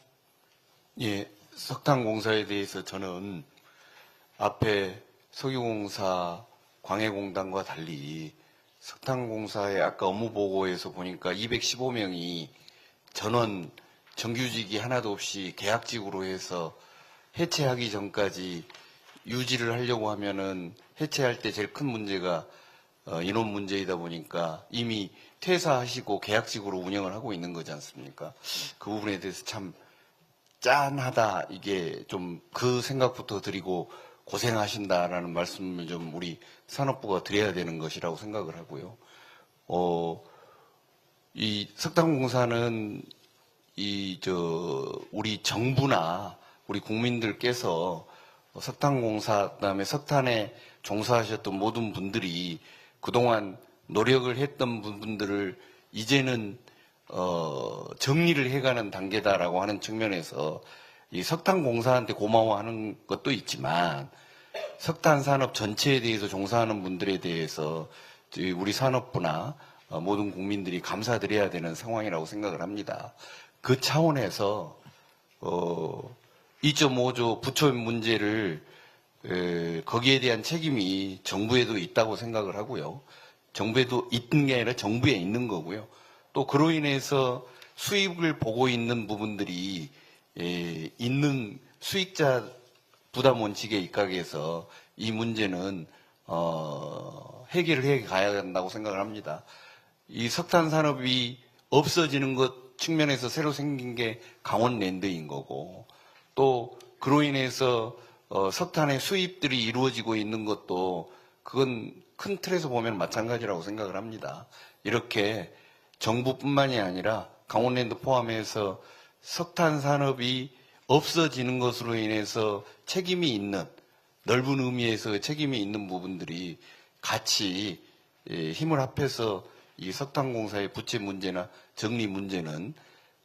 예, 석탄공사에 대해서 저는 앞에 석유공사, 광해공단과 달리 석탄공사의 아까 업무보고에서 보니까 215명이 전원 정규직이 하나도 없이 계약직으로 해서 해체하기 전까지 유지를 하려고 하면은 해체할 때 제일 큰 문제가 인원 문제이다 보니까 이미 퇴사하시고 계약직으로 운영을 하고 있는 거지 않습니까? 그 부분에 대해서 참 짠하다, 이게 좀 그 생각부터 드리고 고생하신다라는 말씀을 좀 우리 산업부가 드려야 되는 것이라고 생각을 하고요. 이 석탄공사는 우리 정부나 우리 국민들께서 석탄공사, 그다음에 석탄에 종사하셨던 모든 분들이 그동안 노력을 했던 부분들을 이제는 정리를 해가는 단계다라고 하는 측면에서 이 석탄공사한테 고마워하는 것도 있지만 석탄 산업 전체에 대해서 종사하는 분들에 대해서 우리 산업부나 모든 국민들이 감사드려야 되는 상황이라고 생각을 합니다. 그 차원에서 2.5조 부처 문제를 거기에 대한 책임이 정부에도 있다고 생각을 하고요. 정부에도 있는 게 아니라 정부에 있는 거고요. 또 그로 인해서 수입을 보고 있는 부분들이 있는 수익자 부담 원칙에 입각해서 이 문제는 해결을 해 가야 한다고 생각을 합니다. 이 석탄 산업이 없어지는 것 측면에서 새로 생긴 게 강원랜드인 거고, 또 그로 인해서 석탄의 수입들이 이루어지고 있는 것도 그건 큰 틀에서 보면 마찬가지라고 생각을 합니다. 이렇게 정부뿐만이 아니라 강원랜드 포함해서 석탄 산업이 없어지는 것으로 인해서 책임이 있는, 넓은 의미에서 책임이 있는 부분들이 같이 힘을 합해서 이 석탄공사의 부채 문제나 정리 문제는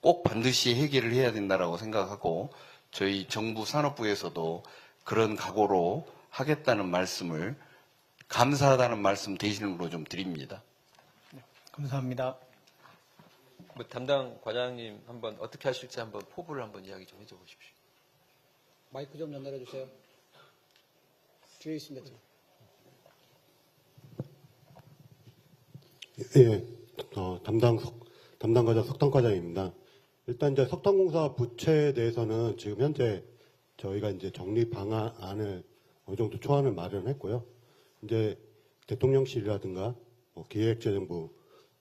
꼭 반드시 해결을 해야 된다라고 생각하고, 저희 정부 산업부에서도 그런 각오로 하겠다는 말씀을, 감사하다는 말씀 대신으로 좀 드립니다. 감사합니다. 뭐 담당 과장님 한번 어떻게 하실지 한번 포부를 한번 이야기 좀 해줘 보십시오. 마이크 좀 전달해 주세요. 뒤에 있습니다. 예, 담당 과장 석탄 과장입니다. 일단 이제 석탄공사 부채에 대해서는 지금 현재 저희가 이제 정리 방안을 어느 정도 초안을 마련했고요. 이제 대통령실이라든가 기획재정부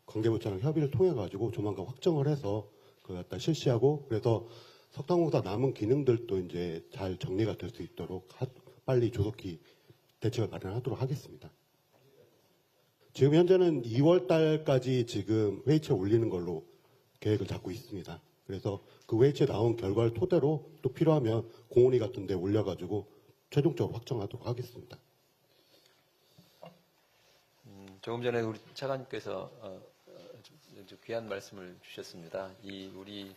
관계부처랑 협의를 통해 가지고 조만간 확정을 해서 그걸 갖다 실시하고, 그래서 석탄공사 남은 기능들도 이제 잘 정리가 될 수 있도록 빨리 조속히 대책을 마련하도록 하겠습니다. 지금 현재는 2월 달까지 지금 회의체 올리는 걸로 계획을 잡고 있습니다. 그래서 그 회의체 나온 결과를 토대로 또 필요하면 공원위 같은 데 올려가지고 최종적으로 확정하도록 하겠습니다. 조금 전에 우리 차관님께서 아주 귀한 말씀을 주셨습니다. 이 우리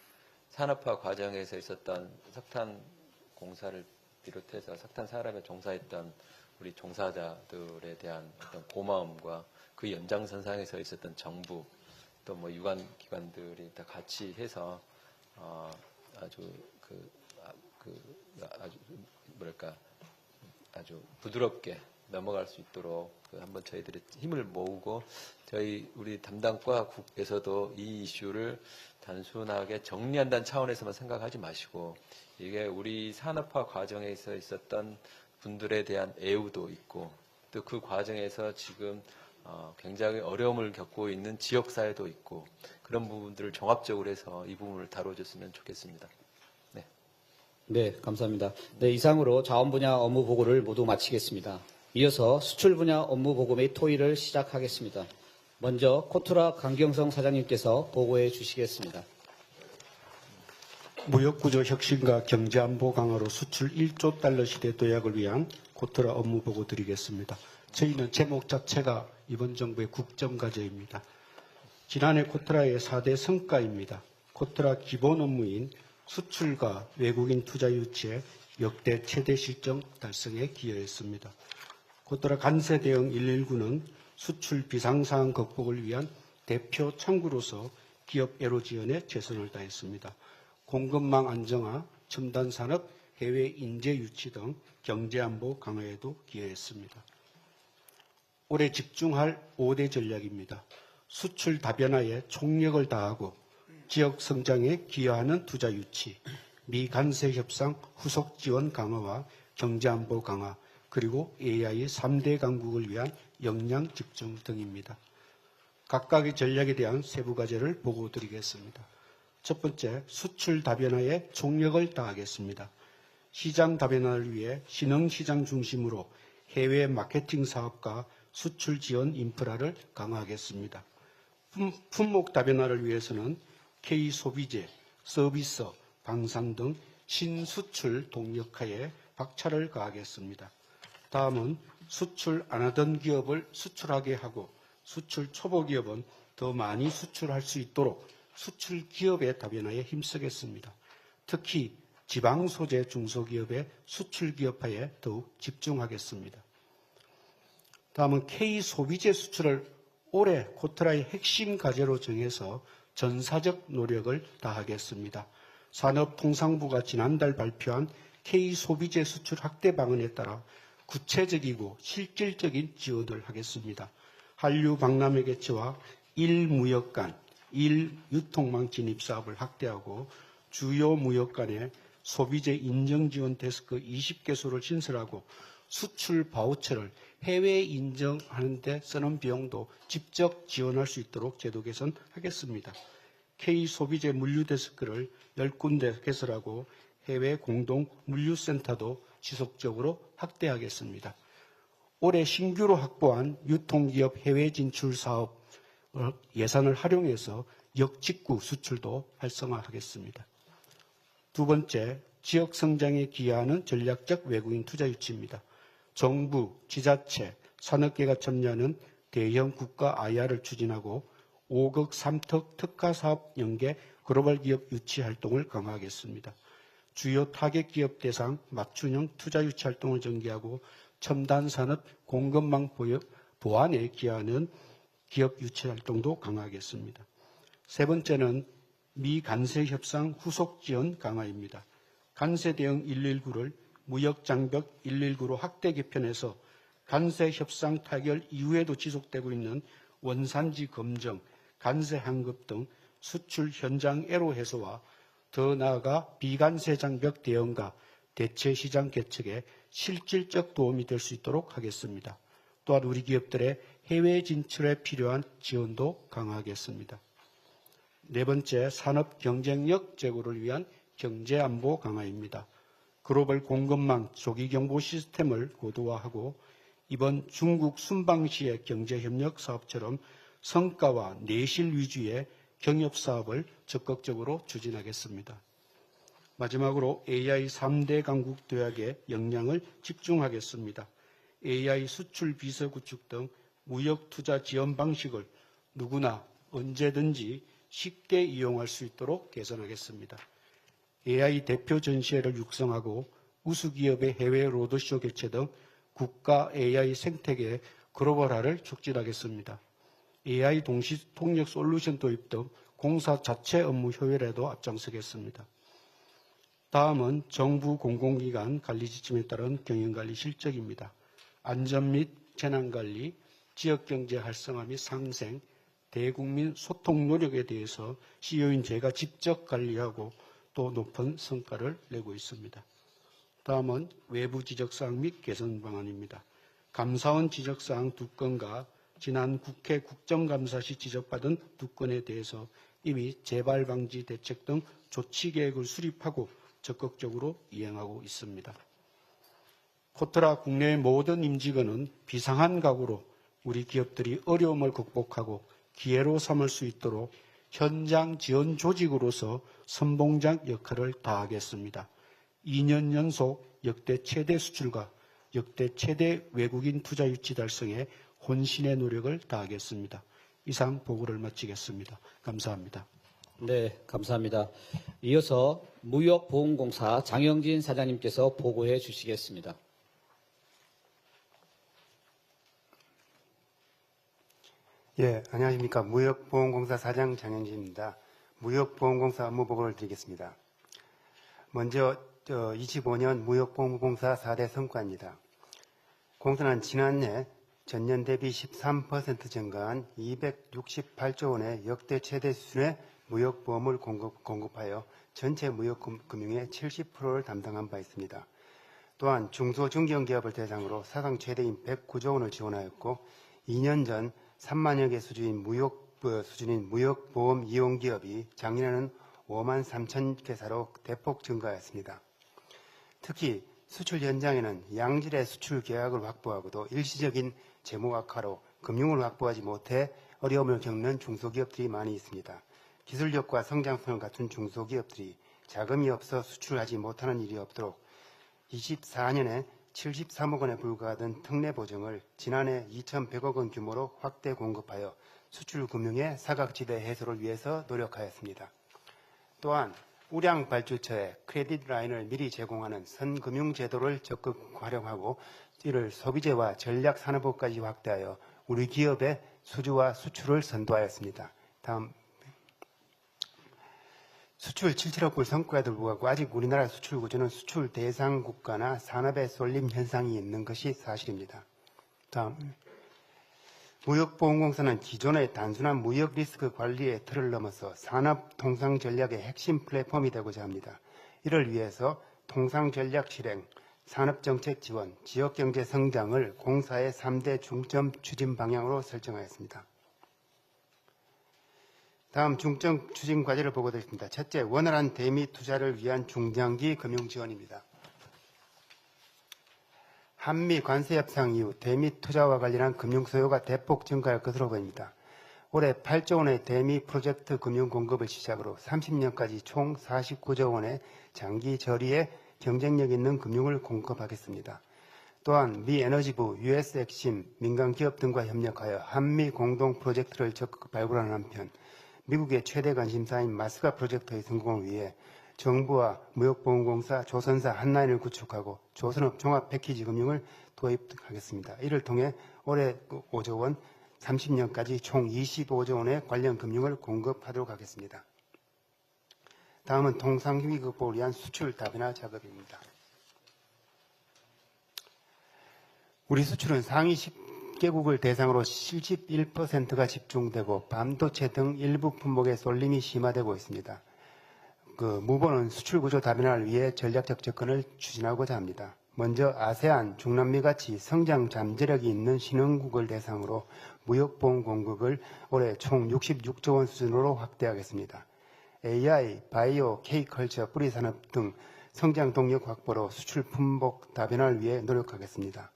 산업화 과정에서 있었던 석탄 공사를 비롯해서 석탄 산업에 종사했던 우리 종사자들에 대한 어떤 고마움과 그 연장선상에서 있었던 정부, 또 뭐 유관 기관들이 다 같이 해서 아주 아주 부드럽게 넘어갈 수 있도록 한번 저희들이 힘을 모으고, 우리 담당과국에서도 이 이슈를 단순하게 정리한다는 차원에서만 생각하지 마시고, 이게 우리 산업화 과정에서 있었던 분들에 대한 애우도 있고, 또 그 과정에서 지금 굉장히 어려움을 겪고 있는 지역사회도 있고, 그런 부분들을 종합적으로 해서 이 부분을 다뤄줬으면 좋겠습니다. 네. 네, 감사합니다. 네, 이상으로 자원 분야 업무 보고를 모두 마치겠습니다. 이어서 수출 분야 업무 보고 및 토의를 시작하겠습니다. 먼저 코트라 강경성 사장님께서 보고해 주시겠습니다. 무역구조 혁신과 경제안보 강화로 수출 1조 달러 시대 도약을 위한 코트라 업무 보고 드리겠습니다. 저희는 제목 자체가 이번 정부의 국정과제입니다. 지난해 코트라의 4대 성과입니다. 코트라 기본 업무인 수출과 외국인 투자 유치에 역대 최대 실적 달성에 기여했습니다. 코트라 간세 대응 119는 수출 비상사항 극복을 위한 대표 창구로서 기업 애로 지원에 최선을 다했습니다. 공급망 안정화, 첨단 산업, 해외 인재 유치 등 경제안보 강화에도 기여했습니다. 올해 집중할 5대 전략입니다. 수출 다변화에 총력을 다하고 지역 성장에 기여하는 투자 유치, 미간세 협상 후속 지원 강화와 경제안보 강화, 그리고 AI 3대 강국을 위한 역량 집중 등입니다. 각각의 전략에 대한 세부 과제를 보고 드리겠습니다. 첫 번째, 수출 다변화에 총력을 다하겠습니다. 시장 다변화를 위해 신흥시장 중심으로 해외 마케팅 사업과 수출 지원 인프라를 강화하겠습니다. 품목 다변화를 위해서는 K소비재, 서비스, 방산 등 신수출 동력화에 박차를 가하겠습니다. 다음은 수출 안 하던 기업을 수출하게 하고 수출 초보 기업은 더 많이 수출할 수 있도록 수출 기업의 다변화에 힘쓰겠습니다. 특히 지방 소재 중소기업의 수출 기업화에 더욱 집중하겠습니다. 다음은 K소비재 수출을 올해 코트라의 핵심 과제로 정해서 전사적 노력을 다하겠습니다. 산업통상부가 지난달 발표한 K소비재 수출 확대 방안에 따라 구체적이고 실질적인 지원을 하겠습니다. 한류 박람회 개최와 1무역관, 1유통망 진입 사업을 확대하고 주요 무역관에 소비재 인정 지원 데스크 20개소를 신설하고 수출 바우처를 해외 인정하는 데 쓰는 비용도 직접 지원할 수 있도록 제도 개선하겠습니다. K소비재 물류데스크를 10군데 개설하고 해외 공동 물류센터도 지속적으로 확대하겠습니다. 올해 신규로 확보한 유통기업 해외 진출 사업 예산을 활용해서 역직구 수출도 활성화하겠습니다. 두 번째, 지역 성장에 기여하는 전략적 외국인 투자 유치입니다. 정부, 지자체, 산업계가 참여하는 대형 국가 IR을 추진하고 5급 3특 특화사업 연계 글로벌 기업 유치 활동을 강화하겠습니다. 주요 타겟 기업 대상 맞춤형 투자 유치 활동을 전개하고 첨단 산업 공급망 보완에 기여하는 기업 유치 활동도 강화하겠습니다. 세 번째는 미간세 협상 후속 지원 강화입니다. 간세 대응 119를 무역 장벽 119로 확대 개편해서 간세 협상 타결 이후에도 지속되고 있는 원산지 검증, 간세 환급 등 수출 현장 애로 해소와 더 나아가 비간세 장벽 대응과 대체 시장 개척에 실질적 도움이 될 수 있도록 하겠습니다. 또한 우리 기업들의 해외 진출에 필요한 지원도 강화하겠습니다. 네 번째, 산업 경쟁력 제고를 위한 경제안보 강화입니다. 글로벌 공급망 조기경보 시스템을 고도화하고 이번 중국 순방시의 경제협력 사업처럼 성과와 내실 위주의 경협사업을 적극적으로 추진하겠습니다. 마지막으로 AI 3대 강국 도약에 역량을 집중하겠습니다. AI 수출 비서 구축 등 무역 투자 지원 방식을 누구나 언제든지 쉽게 이용할 수 있도록 개선하겠습니다. AI 대표 전시회를 육성하고 우수기업의 해외 로드쇼 개최 등 국가 AI 생태계 글로벌화를 촉진하겠습니다. AI 동시 통역 솔루션 도입 등 공사 자체 업무 효율에도 앞장서겠습니다. 다음은 정부 공공기관 관리 지침에 따른 경영관리 실적입니다. 안전 및 재난관리, 지역경제 활성화 및 상생, 대국민 소통 노력에 대해서 CEO인 제가 직접 관리하고 또 높은 성과를 내고 있습니다. 다음은 외부 지적사항 및 개선 방안입니다. 감사원 지적사항 2건과 지난 국회 국정감사 시 지적받은 2건에 대해서 이미 재발 방지 대책 등 조치 계획을 수립하고 적극적으로 이행하고 있습니다. 코트라 국내의 모든 임직원은 비상한 각오로 우리 기업들이 어려움을 극복하고 기회로 삼을 수 있도록 현장 지원 조직으로서 선봉장 역할을 다하겠습니다. 2년 연속 역대 최대 수출과 역대 최대 외국인 투자 유치 달성에 혼신의 노력을 다하겠습니다. 이상 보고를 마치겠습니다. 감사합니다. 네, 감사합니다. 이어서 무역보험공사 장영진 사장님께서 보고해 주시겠습니다. 예, 안녕하십니까. 무역보험공사 사장 장영진입니다. 무역보험공사 업무 보고를 드리겠습니다. 먼저 25년 무역보험공사 4대 성과입니다. 공사는 지난해 전년 대비 13% 증가한 268조 원의 역대 최대 수준의 무역보험을 공급하여 전체 무역금융의 70%를 담당한 바 있습니다. 또한 중소중견기업을 대상으로 사상 최대인 109조 원을 지원하였고 2년 전 3만여 개 수준인 무역보험 이용기업이 작년에는 5만 3천 개사로 대폭 증가했습니다. 특히 수출 현장에는 양질의 수출 계약을 확보하고도 일시적인 재무 악화로 금융을 확보하지 못해 어려움을 겪는 중소기업들이 많이 있습니다. 기술력과 성장성을 갖춘 중소기업들이 자금이 없어 수출하지 못하는 일이 없도록 24년에 73억 원에 불과하던 특례 보증을 지난해 2,100억 원 규모로 확대 공급하여 수출 금융의 사각지대 해소를 위해서 노력하였습니다. 또한 우량 발주처에 크레딧 라인을 미리 제공하는 선금융제도를 적극 활용하고 이를 소비재와 전략산업부까지 확대하여 우리 기업의 수주와 수출을 선도하였습니다. 다음, 수출 7천억 불 성과에도 불구하고 아직 우리나라 수출 구조는 수출 대상 국가나 산업의 쏠림 현상이 있는 것이 사실입니다. 다음, 무역보험공사는 기존의 단순한 무역 리스크 관리의 틀을 넘어서 산업 통상 전략의 핵심 플랫폼이 되고자 합니다. 이를 위해서 통상 전략 실행, 산업정책 지원, 지역경제 성장을 공사의 3대 중점 추진 방향으로 설정하였습니다. 다음 중점 추진 과제를 보고드리겠습니다. 첫째, 원활한 대미 투자를 위한 중장기 금융 지원입니다. 한미 관세 협상 이후 대미 투자와 관련한 금융 수요가 대폭 증가할 것으로 보입니다. 올해 8조 원의 대미 프로젝트 금융 공급을 시작으로 30년까지 총 49조 원의 장기 저리의 경쟁력 있는 금융을 공급하겠습니다. 또한 미 에너지부, US 엑심, 민간 기업 등과 협력하여 한미 공동 프로젝트를 적극 발굴하는 한편 미국의 최대 관심사인 마스가 프로젝트의 성공을 위해 정부와 무역보험공사, 조선사 한라인을 구축하고 조선업 종합 패키지 금융을 도입하겠습니다. 이를 통해 올해 5조 원, 30년까지 총 25조 원의 관련 금융을 공급하도록 하겠습니다. 다음은 통상위기 극복을 위한 수출 다변화 작업입니다. 우리 수출은 상위 10개국을 대상으로 71%가 집중되고 반도체 등 일부 품목의 쏠림이 심화되고 있습니다. 무보는 수출 구조 다변화를 위해 전략적 접근을 추진하고자 합니다. 먼저 아세안, 중남미 같이 성장 잠재력이 있는 신흥국을 대상으로 무역보험 공급을 올해 총 66조 원 수준으로 확대하겠습니다. AI, 바이오, K컬처, 뿌리산업 등 성장 동력 확보로 수출 품목 다변화를 위해 노력하겠습니다.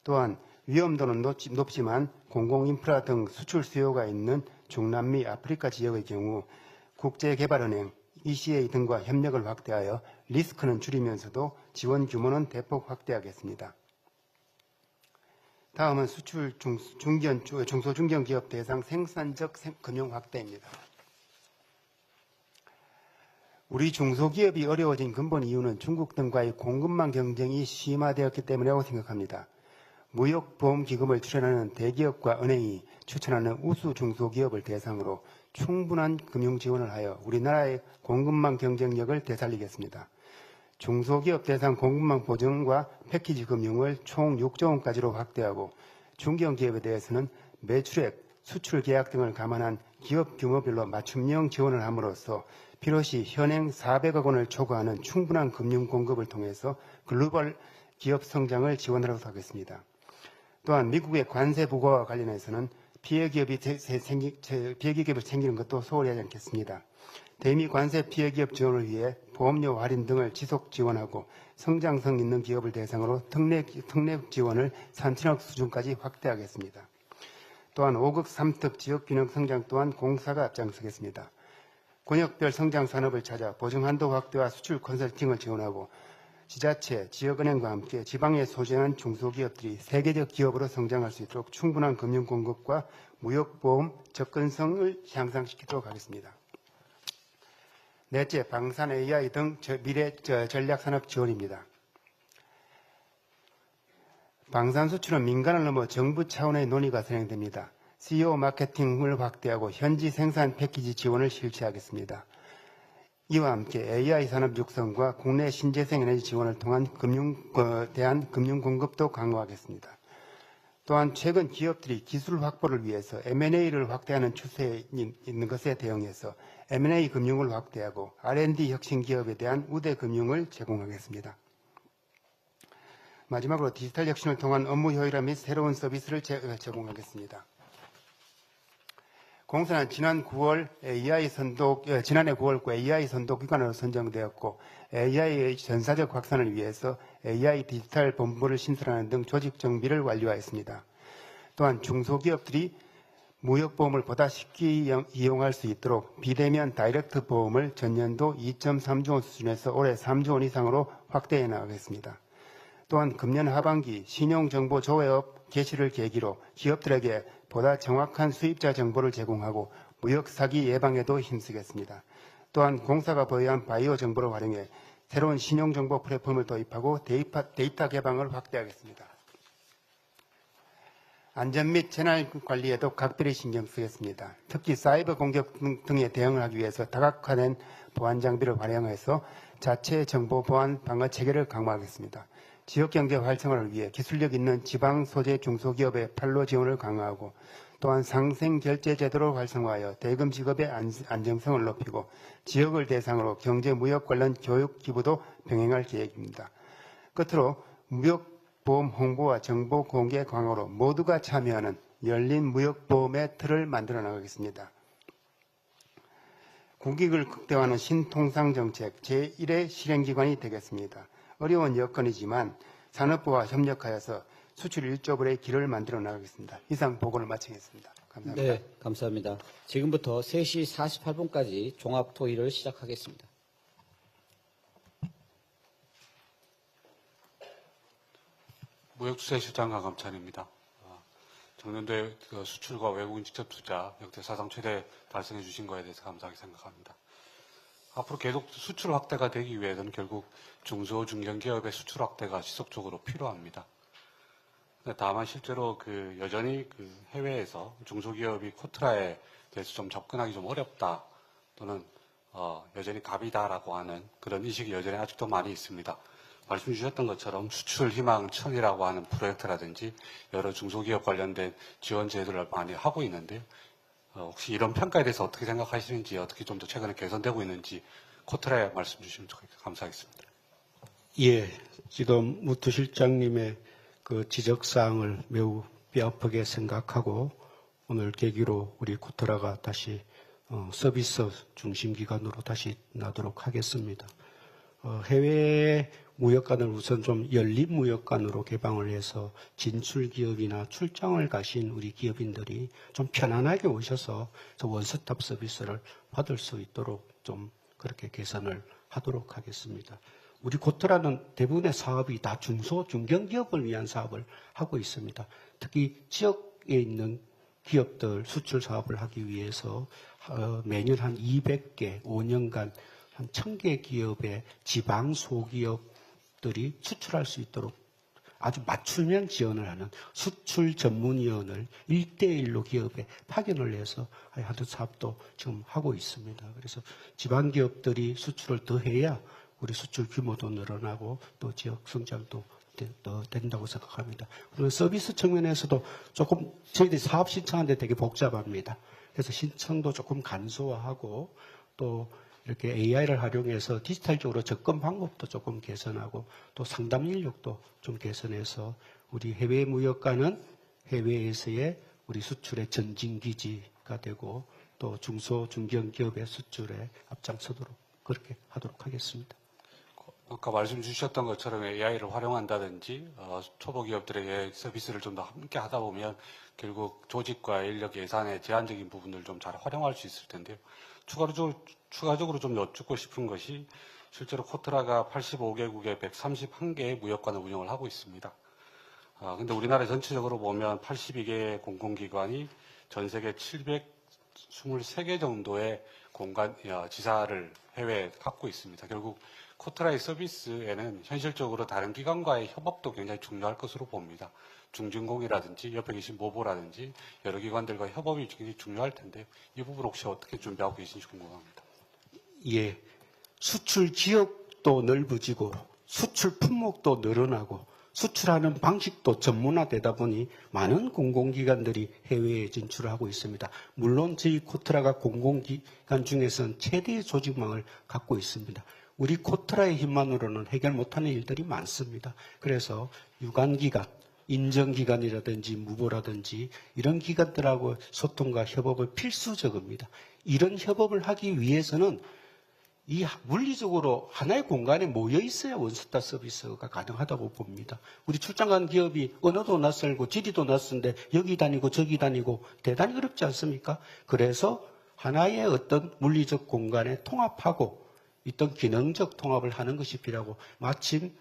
또한 위험도는 높지만 공공인프라 등 수출 수요가 있는 중남미, 아프리카 지역의 경우 국제개발은행, ECA 등과 협력을 확대하여 리스크는 줄이면서도 지원 규모는 대폭 확대하겠습니다. 다음은 수출 중소중견기업 대상 생산적 금융 확대입니다. 우리 중소기업이 어려워진 근본 이유는 중국 등과의 공급망 경쟁이 심화되었기 때문이라고 생각합니다. 무역보험기금을 출연하는 대기업과 은행이 추천하는 우수 중소기업을 대상으로 충분한 금융 지원을 하여 우리나라의 공급망 경쟁력을 되살리겠습니다. 중소기업 대상 공급망 보증과 패키지 금융을 총 6조 원까지로 확대하고 중견기업에 대해서는 매출액, 수출 계약 등을 감안한 기업 규모별로 맞춤형 지원을 함으로써 필요시 현행 400억 원을 초과하는 충분한 금융 공급을 통해서 글로벌 기업 성장을 지원하도록 하겠습니다. 또한 미국의 관세 부과와 관련해서는 피해기업이 생기는 것도 소홀히 하지 않겠습니다. 대미 관세 피해기업 지원을 위해 보험료 할인 등을 지속 지원하고 성장성 있는 기업을 대상으로 특례 지원을 3천억 수준까지 확대하겠습니다. 또한 5극 3특 지역균형 성장 또한 공사가 앞장서겠습니다. 권역별 성장 산업을 찾아 보증한도 확대와 수출 컨설팅을 지원하고 지자체, 지역은행과 함께 지방에 소재한 중소기업들이 세계적 기업으로 성장할 수 있도록 충분한 금융 공급과 무역보험 접근성을 향상시키도록 하겠습니다. 넷째, 방산 AI 등 미래 전략산업 지원입니다. 방산 수출은 민간을 넘어 정부 차원의 논의가 진행됩니다. CEO 마케팅을 확대하고 현지 생산 패키지 지원을 실시하겠습니다. 이와 함께 AI 산업 육성과 국내 신재생 에너지 지원을 통한 대한 금융 공급도 강화하겠습니다. 또한 최근 기업들이 기술 확보를 위해서 M&A를 확대하는 추세에 있는 것에 대응해서 M&A 금융을 확대하고 R&D 혁신 기업에 대한 우대 금융을 제공하겠습니다. 마지막으로 디지털 혁신을 통한 업무 효율화 및 새로운 서비스를 제공하겠습니다. 공사는 지난해 9월 AI 선도 기관으로 선정되었고 AI의 전사적 확산을 위해서 AI 디지털 본부를 신설하는 등 조직 정비를 완료하였습니다. 또한 중소기업들이 무역보험을 보다 쉽게 이용할 수 있도록 비대면 다이렉트 보험을 전년도 2.3조 원 수준에서 올해 3조 원 이상으로 확대해 나가겠습니다. 또한 금년 하반기 신용정보 조회업 개시를 계기로 기업들에게 보다 정확한 수입자 정보를 제공하고 무역 사기 예방에도 힘쓰겠습니다. 또한 공사가 보유한 바이오 정보를 활용해 새로운 신용정보 플랫폼을 도입하고 데이터 개방을 확대하겠습니다. 안전 및 재난 관리에도 각별히 신경 쓰겠습니다. 특히 사이버 공격 등에 대응을 하기 위해서 다각화된 보안 장비를 활용해서 자체 정보 보안 방어 체계를 강화하겠습니다. 지역경제 활성화를 위해 기술력 있는 지방 소재 중소기업의 판로 지원을 강화하고 또한 상생결제 제도를 활성화하여 대금 지급의 안정성을 높이고 지역을 대상으로 경제 무역 관련 교육 기부도 병행할 계획입니다. 끝으로 무역보험 홍보와 정보 공개 강화로 모두가 참여하는 열린 무역보험의 틀을 만들어 나가겠습니다. 국익을 극대화하는 신통상정책 제1의 실행기관이 되겠습니다. 어려운 여건이지만 산업부와 협력하여서 수출 1조 불의 길을 만들어 나가겠습니다. 이상 보고를 마치겠습니다. 감사합니다. 네, 감사합니다. 지금부터 3시 48분까지 종합 토의를 시작하겠습니다. 무역수세실장 강감찬입니다. 정년도에 수출과 외국인 직접 투자 역대 사상 최대 달성해 주신 것에 대해서 감사하게 생각합니다. 앞으로 계속 수출 확대가 되기 위해서는 결국 중소 중견기업의 수출 확대가 지속적으로 필요합니다. 다만 실제로 여전히 해외에서 중소기업이 코트라에 대해서 좀 접근하기 좀 어렵다 또는 여전히 갑이다라고 하는 그런 인식이 여전히 아직도 많이 있습니다. 말씀 주셨던 것처럼 수출 희망 천이라고 하는 프로젝트라든지 여러 중소기업 관련된 지원 제도를 많이 하고 있는데요. 혹시 이런 평가에 대해서 어떻게 생각하시는지, 어떻게 좀 더 최근에 개선되고 있는지 코트라에 말씀 주시면 감사하겠습니다. 예, 지금 무투 실장님의 그 지적사항을 매우 뼈아프게 생각하고 오늘 계기로 우리 코트라가 다시 서비스 중심 기관으로 다시 나도록 하겠습니다. 해외 무역관을 우선 좀 열린 무역관으로 개방을 해서 진출 기업이나 출장을 가신 우리 기업인들이 좀 편안하게 오셔서 원스톱 서비스를 받을 수 있도록 좀 그렇게 개선을 하도록 하겠습니다. 우리 코트라는 대부분의 사업이 다 중소, 중견기업을 위한 사업을 하고 있습니다. 특히 지역에 있는 기업들 수출 사업을 하기 위해서 매년 한 200개, 5년간 한 1000개 기업의 지방 소기업들이 수출할 수 있도록 아주 맞춤형 지원을 하는 수출 전문위원을 1대1로 기업에 파견을 해서 하는 사업도 지금 하고 있습니다. 그래서 지방 기업들이 수출을 더 해야 우리 수출 규모도 늘어나고 또 지역 성장도 더 된다고 생각합니다. 그리고 서비스 측면에서도 조금 저희들이 사업 신청하는데 되게 복잡합니다. 그래서 신청도 조금 간소화하고 또 이렇게 AI를 활용해서 디지털적으로 접근 방법도 조금 개선하고 또 상담 인력도 좀 개선해서 우리 해외 무역과는 해외에서의 우리 수출의 전진기지가 되고 또 중소 중견기업의 수출에 앞장서도록 그렇게 하도록 하겠습니다. 아까 말씀 주셨던 것처럼 AI를 활용한다든지 초보 기업들에게 서비스를 좀 더 함께 하다 보면 결국 조직과 인력 예산의 제한적인 부분을 좀 잘 활용할 수 있을 텐데요. 추가적으로 좀 여쭙고 싶은 것이 실제로 코트라가 85개국에 131개의 무역관을 운영을 하고 있습니다. 근데 우리나라 전체적으로 보면 82개의 공공기관이 전 세계 723개 정도의 지사를 해외에 갖고 있습니다. 결국 코트라의 서비스에는 현실적으로 다른 기관과의 협업도 굉장히 중요할 것으로 봅니다. 중진공이라든지 옆에 계신 모보라든지 여러 기관들과 협업이 굉장히 중요할 텐데 이 부분 혹시 어떻게 준비하고 계신지 궁금합니다. 예, 수출 지역도 넓어지고 수출 품목도 늘어나고 수출하는 방식도 전문화되다 보니 많은 공공기관들이 해외에 진출하고 있습니다. 물론 저희 코트라가 공공기관 중에서는 최대의 조직망을 갖고 있습니다. 우리 코트라의 힘만으로는 해결 못하는 일들이 많습니다. 그래서 유관기관, 인정기관이라든지 무보라든지 이런 기관들하고 소통과 협업을 필수적입니다. 이런 협업을 하기 위해서는 이 물리적으로 하나의 공간에 모여 있어야 원스톱 서비스가 가능하다고 봅니다. 우리 출장 간 기업이 언어도 낯설고 지리도 낯선데 여기 다니고 저기 다니고 대단히 어렵지 않습니까? 그래서 하나의 어떤 물리적 공간에 통합하고 어떤 기능적 통합을 하는 것이 필요하고 마침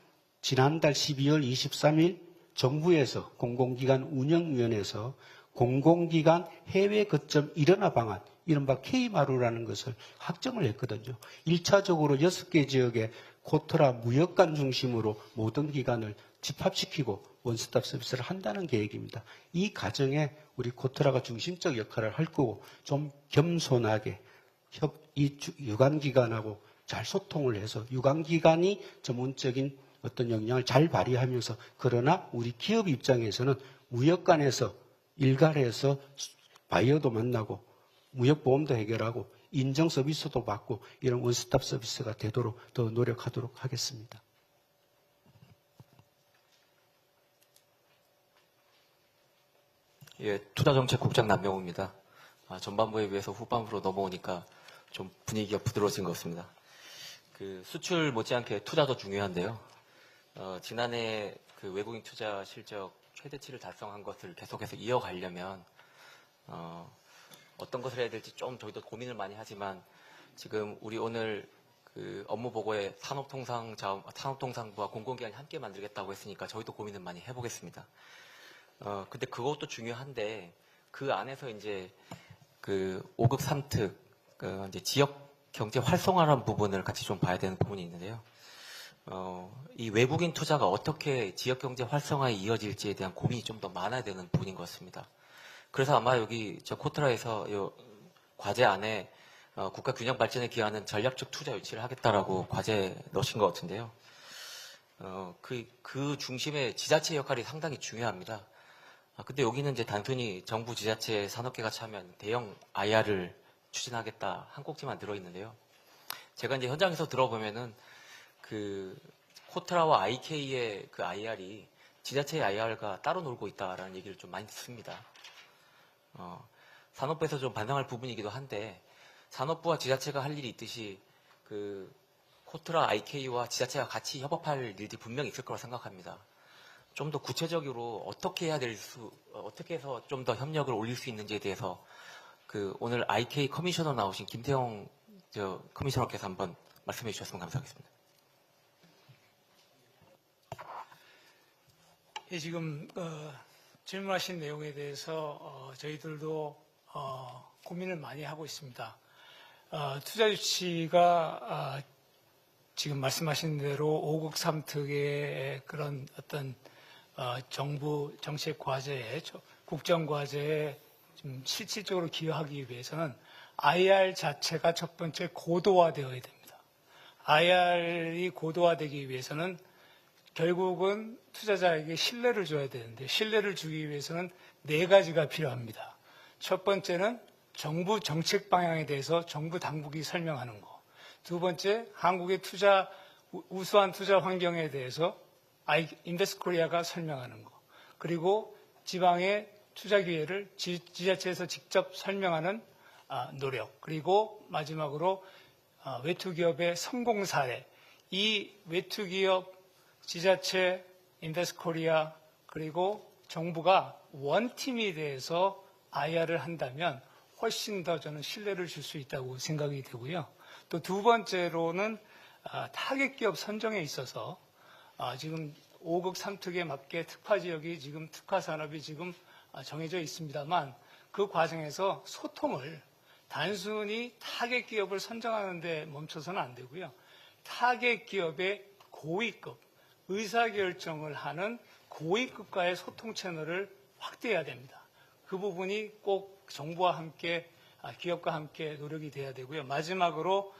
지난달 12월 23일 정부에서 공공기관 운영위원회에서 공공기관 해외 거점 일원화 방안 이른바 K마루라는 것을 확정을 했거든요. 1차적으로 6개 지역에 코트라 무역관 중심으로 모든 기관을 집합시키고 원스톱 서비스를 한다는 계획입니다. 이 과정에 우리 코트라가 중심적 역할을 할 거고 좀 겸손하게 이 유관기관하고 잘 소통을 해서 유관기관이 전문적인 어떤 역량을 잘 발휘하면서 그러나 우리 기업 입장에서는 무역관에서 일괄해서 바이어도 만나고 무역보험도 해결하고 인정 서비스도 받고 이런 원스톱 서비스가 되도록 더 노력하도록 하겠습니다. 예, 투자정책국장 남명호입니다. 전반부에 비해서 후반부로 넘어오니까 좀 분위기가 부드러워진 것 같습니다. 그 수출 못지않게 투자도 중요한데요. 지난해 그 외국인 투자 실적 최대치를 달성한 것을 계속해서 이어가려면 어떤 것을 해야 될지 좀 저희도 고민을 많이 하지만 지금 우리 오늘 그 업무 보고에 산업통상부와 공공기관이 함께 만들겠다고 했으니까 저희도 고민을 많이 해보겠습니다. 근데 그것도 중요한데 그 안에서 이제 그 5급 3특 이제 지역 경제 활성화라는 부분을 같이 좀 봐야 되는 부분이 있는데요. 이 외국인 투자가 어떻게 지역 경제 활성화에 이어질지에 대한 고민이 좀 더 많아야 되는 부분인 것 같습니다. 그래서 아마 여기 저 코트라에서 요 과제 안에 국가 균형 발전에 기여하는 전략적 투자 유치를 하겠다라고 과제에 넣으신 것 같은데요. 그 중심에 지자체 역할이 상당히 중요합니다. 근데 여기는 이제 단순히 정부, 지자체, 산업계가 참여한 대형 IR을 추진하겠다 한 꼭지만 들어있는데요. 제가 이제 현장에서 들어보면은 그 코트라와 IK의 그 IR이 지자체의 IR과 따로 놀고 있다라는 얘기를 좀 많이 듣습니다. 산업부에서 좀 반성할 부분이기도 한데 산업부와 지자체가 할 일이 있듯이 그 코트라 IK와 지자체가 같이 협업할 일들이 분명히 있을 거라 생각합니다. 좀 더 구체적으로 어떻게 어떻게 해서 좀 더 협력을 올릴 수 있는지에 대해서 그 오늘 IK 커미셔너 나오신 김태형 커미셔너께서 한번 말씀해 주셨으면 감사하겠습니다. 예, 지금 질문하신 내용에 대해서 저희들도 고민을 많이 하고 있습니다. 투자 유치가 지금 말씀하신 대로 5국 3특의 그런 어떤 정부 정책 과제에 국정 과제에 좀 실질적으로 기여하기 위해서는 IR 자체가 첫 번째 고도화되어야 됩니다. IR이 고도화되기 위해서는 결국은 투자자에게 신뢰를 줘야 되는데 신뢰를 주기 위해서는 4가지가 필요합니다. 첫 번째는 정부 정책 방향에 대해서 정부 당국이 설명하는 거. 두 번째, 한국의 우수한 투자 환경에 대해서 인베스트코리아가 설명하는 거. 그리고 지방의 투자 기회를 지자체에서 직접 설명하는 노력. 그리고 마지막으로 외투 기업의 성공 사례. 이 외투 기업, 지자체, 인베스코리아 그리고 정부가 원팀이 돼서 IR을 한다면 훨씬 더 저는 신뢰를 줄 수 있다고 생각이 되고요. 또 두 번째로는 타겟 기업 선정에 있어서 지금 5급 3특에 맞게 특화 지역이 지금 특화 산업이 지금 정해져 있습니다만 그 과정에서 소통을 단순히 타겟 기업을 선정하는 데 멈춰서는 안 되고요. 타겟 기업의 고위급, 의사결정을 하는 고위급과의 소통 채널을 확대해야 됩니다. 그 부분이 꼭 정부와 함께, 기업과 함께 노력이 돼야 되고요. 마지막으로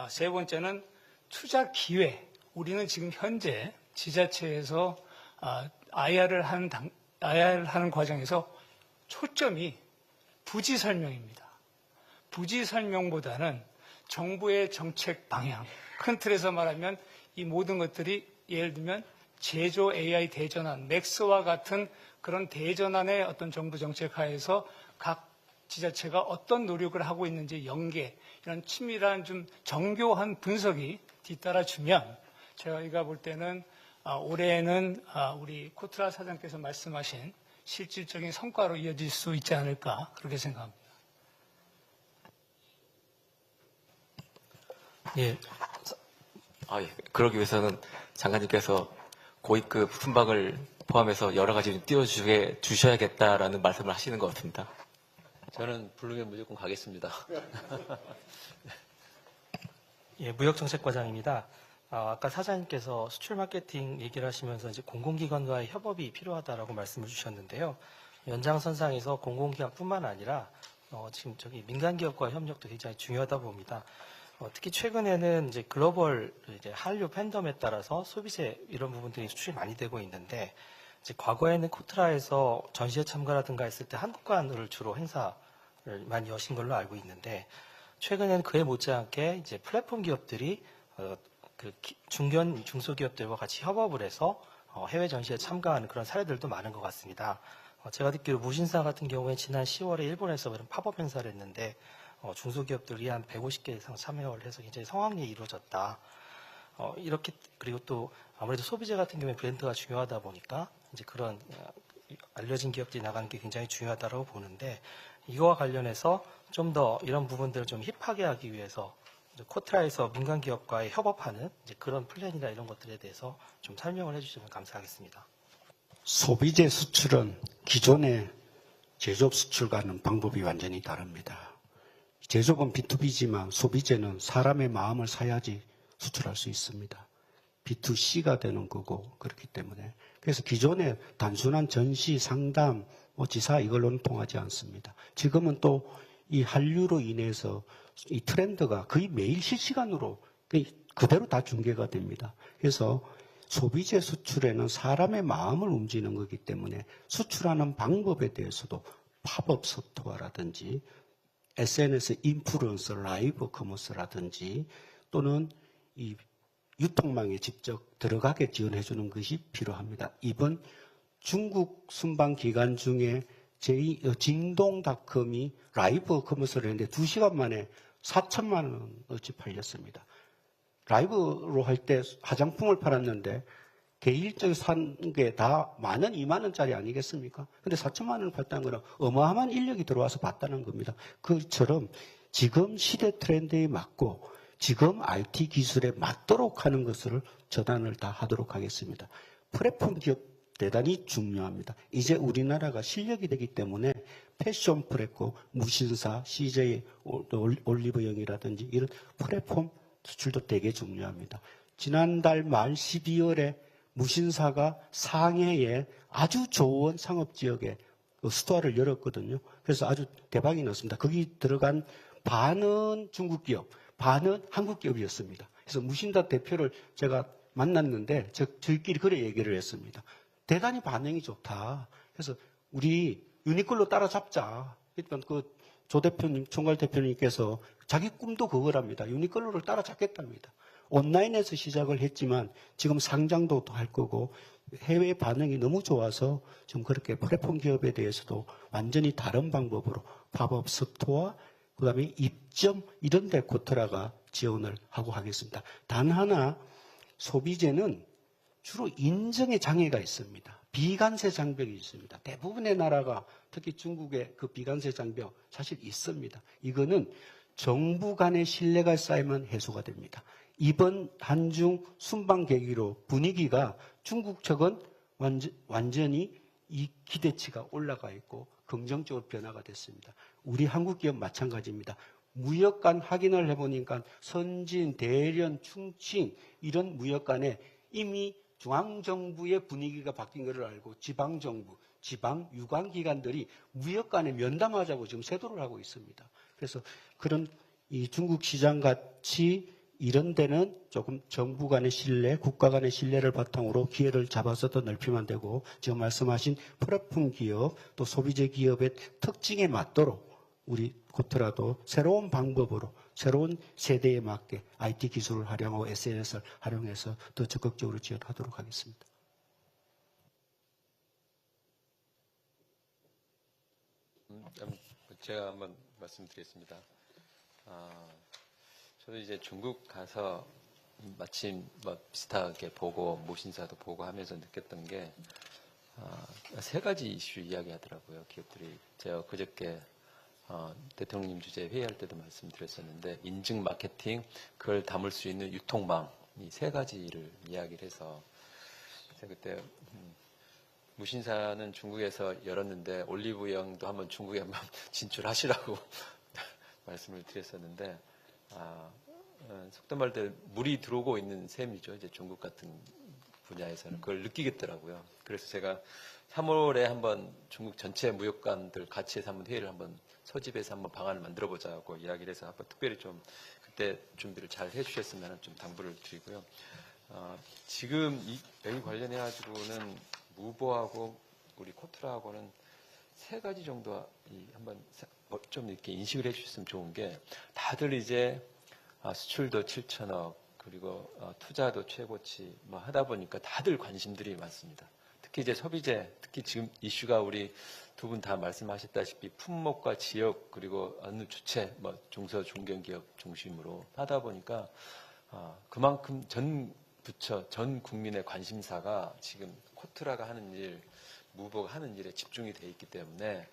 세 번째는 투자 기회. 우리는 지금 현재 지자체에서 IR을 하는 과정에서 초점이 부지 설명입니다. 부지 설명보다는 정부의 정책 방향, 큰 틀에서 말하면 이 모든 것들이 예를 들면 제조 AI 대전환, 맥스와 같은 그런 대전환의 어떤 정부 정책 하에서 각 지자체가 어떤 노력을 하고 있는지 연계, 이런 친밀한 좀 정교한 분석이 뒤따라주면 저희가 볼 때는 올해는 우리 코트라 사장께서 말씀하신 실질적인 성과로 이어질 수 있지 않을까 그렇게 생각합니다. 예. 그러기 위해서는 장관님께서 고위급 순방을 포함해서 여러 가지 띄워주셔야겠다라는 말씀을 하시는 것 같습니다. 저는 부르면 무조건 가겠습니다. 예, 무역정책과장입니다. 아까 사장님께서 수출 마케팅 얘기를 하시면서 이제 공공기관과의 협업이 필요하다라고 말씀을 주셨는데요. 연장선상에서 공공기관뿐만 아니라 지금 민간기업과의 협력도 굉장히 중요하다 봅니다. 특히 최근에는 이제 글로벌 이제 한류 팬덤에 따라서 소비재 이런 부분들이 수출이 많이 되고 있는데 이제 과거에는 코트라에서 전시회 참가라든가 했을 때 한국관을 주로 행사를 많이 여신 걸로 알고 있는데 최근에는 그에 못지않게 이제 플랫폼 기업들이 중소기업들과 같이 협업을 해서 해외 전시에 참가하는 그런 사례들도 많은 것 같습니다. 제가 듣기로 무신사 같은 경우에 지난 10월에 일본에서 그런 팝업 행사를 했는데 중소기업들이 한 150개 이상 참여를 해서 굉장히 성황리에 이루어졌다. 이렇게 그리고 또 아무래도 소비재 같은 경우에 브랜드가 중요하다 보니까 이제 그런 알려진 기업들이 나가는 게 굉장히 중요하다고 보는데 이거와 관련해서 좀 더 이런 부분들을 좀 힙하게 하기 위해서 코트라에서 민간 기업과의 협업하는 이제 그런 플랜이나 이런 것들에 대해서 좀 설명을 해주시면 감사하겠습니다. 소비재 수출은 기존의 제조업 수출과는 방법이 완전히 다릅니다. 제조업은 B2B지만 소비재는 사람의 마음을 사야지 수출할 수 있습니다. B2C가 되는 거고 그렇기 때문에 그래서 기존의 단순한 전시, 상담, 지사 이걸로는 통하지 않습니다. 지금은 또 이 한류로 인해서 이 트렌드가 거의 매일 실시간으로 그대로 다 중계가 됩니다. 그래서 소비재 수출에는 사람의 마음을 움직이는 거기 때문에 수출하는 방법에 대해서도 팝업 소프트웨어라든지 SNS 인플루언서 라이브 커머스라든지 또는 이 유통망에 직접 들어가게 지원해 주는 것이 필요합니다. 이번 중국 순방 기간 중에 징동닷컴이 라이브 커머스를 했는데 2시간 만에 4천만 원어치 팔렸습니다. 라이브로 할 때 화장품을 팔았는데 개인적으로 산 게 다 10,000원, 20,000원짜리 아니겠습니까? 근데 4천만 원을 팔다는 거는 어마어마한 인력이 들어와서 봤다는 겁니다. 그처럼 지금 시대 트렌드에 맞고 지금 IT 기술에 맞도록 하는 것을 전환을 다 하도록 하겠습니다. 플랫폼 기업 대단히 중요합니다. 이제 우리나라가 실력이 되기 때문에 패션 플랫폼, 무신사, CJ, 올리브영이라든지 이런 플랫폼 수출도 되게 중요합니다. 지난달 말 12월에 무신사가 상해에 아주 좋은 상업지역에 스토어를 열었거든요. 그래서 아주 대박이 났습니다. 거기 들어간 반은 중국 기업, 반은 한국 기업이었습니다. 그래서 무신사 대표를 제가 만났는데 저희끼리 그래 얘기를 했습니다. 대단히 반응이 좋다. 그래서 우리 유니클로 따라잡자. 그러니까 조 대표님, 총괄 대표님께서 자기 꿈도 그거랍니다. 유니클로를 따라잡겠답니다. 온라인에서 시작을 했지만 지금 상장도 할 거고 해외 반응이 너무 좋아서 지금 그렇게 플랫폼 기업에 대해서도 완전히 다른 방법으로 팝업 스토어, 그 다음에 입점 이런 데 코트라가 지원을 하고 하겠습니다. 단 하나 소비재는 주로 인증의 장애가 있습니다. 비관세 장벽이 있습니다. 대부분의 나라가 특히 중국의 그 비관세 장벽 사실 있습니다. 이거는 정부 간의 신뢰가 쌓이면 해소가 됩니다. 이번 한중 순방 계기로 분위기가 중국 측은 완전히 이 기대치가 올라가 있고 긍정적으로 변화가 됐습니다. 우리 한국 기업 마찬가지입니다. 무역 간 확인을 해보니까 선진, 대련, 충칭 이런 무역 간에 이미 중앙정부의 분위기가 바뀐 것을 알고 지방정부, 지방 유관기관들이 무역 간에 면담하자고 지금 세도를 하고 있습니다. 그래서 그런 이 중국 시장 같이 이런 데는 조금 정부 간의 신뢰, 국가 간의 신뢰를 바탕으로 기회를 잡아서 더 넓히면 되고 지금 말씀하신 플랫폼 기업 또 소비재 기업의 특징에 맞도록 우리 코트라도 새로운 방법으로 새로운 세대에 맞게 IT 기술을 활용하고 SNS를 활용해서 더 적극적으로 지원하도록 하겠습니다. 제가 한번 말씀드리겠습니다. 저도 이제 중국 가서 마침 뭐 비슷하게 보고 모신사도 보고 하면서 느꼈던 게 세 가지 이슈 이야기하더라고요. 기업들이 제가 그저께 대통령님 주재 회의할 때도 말씀드렸었는데 인증 마케팅, 그걸 담을 수 있는 유통망 이 세 가지를 이야기를 해서 제가 그때 무신사는 중국에서 열었는데 올리브영도 한번 중국에 한번 진출하시라고 말씀을 드렸었는데 속된 말대로 물이 들어오고 있는 셈이죠. 이제 중국 같은 분야에서는 그걸 느끼겠더라고요. 그래서 제가 3월에 한번 중국 전체 무역관들 같이 해서 한번 회의를 한번 소집해서 한번 방안을 만들어 보자고 이야기를 해서 한번 특별히 좀 그때 준비를 잘 해주셨으면 좀 당부를 드리고요. 지금 여기 관련해 가지고는 무보하고 우리 코트라하고는 세 가지 정도 한번 좀 이렇게 인식을 해주셨으면 좋은 게 다들 이제 수출도 7천억 그리고 투자도 최고치 뭐 하다 보니까 다들 관심들이 많습니다. 특히 이제 소비재, 특히 지금 이슈가 우리 두 분 다 말씀하셨다시피 품목과 지역 그리고 어느 주체, 뭐 중소 중견기업 중심으로 하다 보니까 그만큼 전 부처, 전 국민의 관심사가 지금 코트라가 하는 일, 무보가 하는 일에 집중이 돼 있기 때문에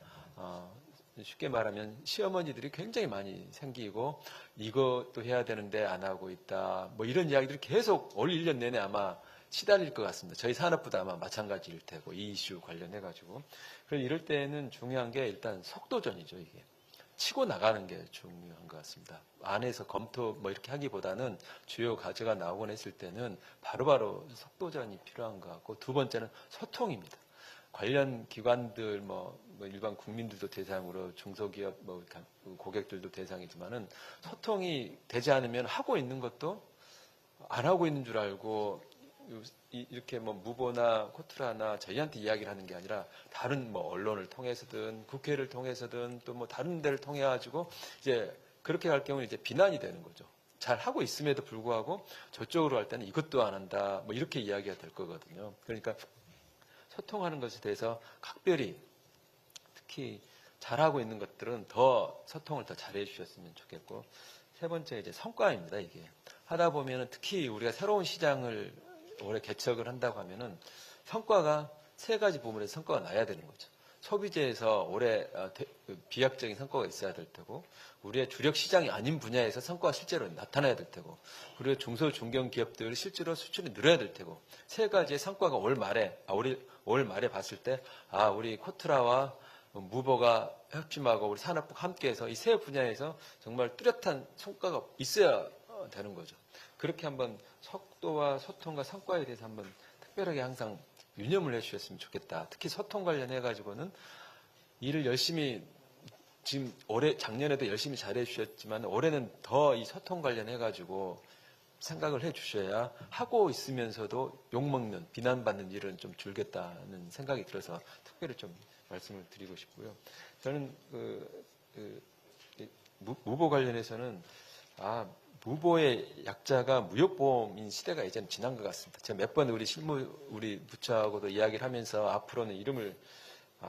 쉽게 말하면 시어머니들이 굉장히 많이 생기고 이것도 해야 되는데 안 하고 있다. 뭐 이런 이야기들이 계속 올 1년 내내 아마 시달릴 것 같습니다. 저희 산업부도 아마 마찬가지일 테고 이 이슈 관련해가지고. 그래서 이럴 때는 중요한 게 일단 속도전이죠. 이게. 치고 나가는 게 중요한 것 같습니다. 안에서 검토 뭐 이렇게 하기보다는 주요 과제가 나오곤 했을 때는 바로바로 속도전이 필요한 것 같고 두 번째는 소통입니다. 관련 기관들 뭐 일반 국민들도 대상으로 중소기업 뭐 고객들도 대상이지만은 소통이 되지 않으면 하고 있는 것도 안 하고 있는 줄 알고 이렇게 뭐 무보나 코트라나 저희한테 이야기를 하는 게 아니라 다른 뭐 언론을 통해서든 국회를 통해서든 또 뭐 다른 데를 통해 가지고 이제 그렇게 갈 경우는 이제 비난이 되는 거죠. 잘 하고 있음에도 불구하고 저쪽으로 할 때는 이것도 안 한다. 뭐 이렇게 이야기가 될 거거든요. 그러니까 소통하는 것에 대해서 각별히 특히 잘하고 있는 것들은 더 소통을 더 잘해 주셨으면 좋겠고 세 번째 이제 성과입니다. 이게 하다 보면은 특히 우리가 새로운 시장을 올해 개척을 한다고 하면은 성과가 세 가지 부분에서 성과가 나야 되는 거죠. 소비재에서 올해 비약적인 성과가 있어야 될 테고 우리의 주력 시장이 아닌 분야에서 성과가 실제로 나타나야 될 테고 그리고 중소 중견 기업들이 실제로 수출이 늘어야 될 테고 세 가지의 성과가 올 말에 봤을 때 우리 코트라와 무보가 협심하고 우리 산업부가 함께해서 이 세 분야에서 정말 뚜렷한 성과가 있어야 되는 거죠. 그렇게 한번 속도와 소통과 성과에 대해서 한번 특별하게 항상 유념을 해주셨으면 좋겠다. 특히 소통 관련해 가지고는 일을 열심히 지금 작년에도 열심히 잘해 주셨지만 올해는 더 이 소통 관련해 가지고 생각을 해 주셔야 하고 있으면서도 욕먹는 비난받는 일은 좀 줄겠다는 생각이 들어서 특별히 좀 말씀을 드리고 싶고요. 저는 무보 관련해서는 무보의 약자가 무역보험인 시대가 이제는 지난 것 같습니다. 제가 몇 번 우리 부처하고도 이야기를 하면서 앞으로는 이름을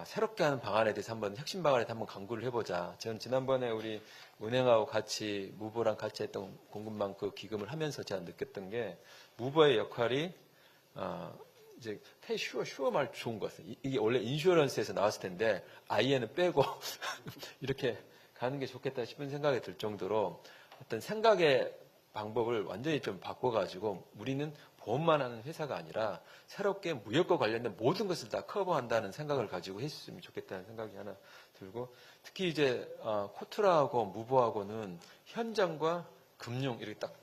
새롭게 하는 방안에 대해서 핵심 방안에 대해서 한번 강구를 해보자. 저는 지난번에 우리 은행하고 같이 무보랑 같이 했던 공급망 그 기금을 하면서 제가 느꼈던 게 무버의 역할이 이제 슈어 말 좋은 것 같아요. 이게 원래 인슈어런스에서 나왔을 텐데 IN은 빼고 이렇게 가는 게 좋겠다 싶은 생각이 들 정도로 어떤 생각의 방법을 완전히 좀 바꿔가지고 우리는 보험만 하는 회사가 아니라 새롭게 무역과 관련된 모든 것을 다 커버한다는 생각을 가지고 했으면 좋겠다는 생각이 하나 들고, 특히 이제 코트라하고 무버하고는 현장과 금융 이렇게 딱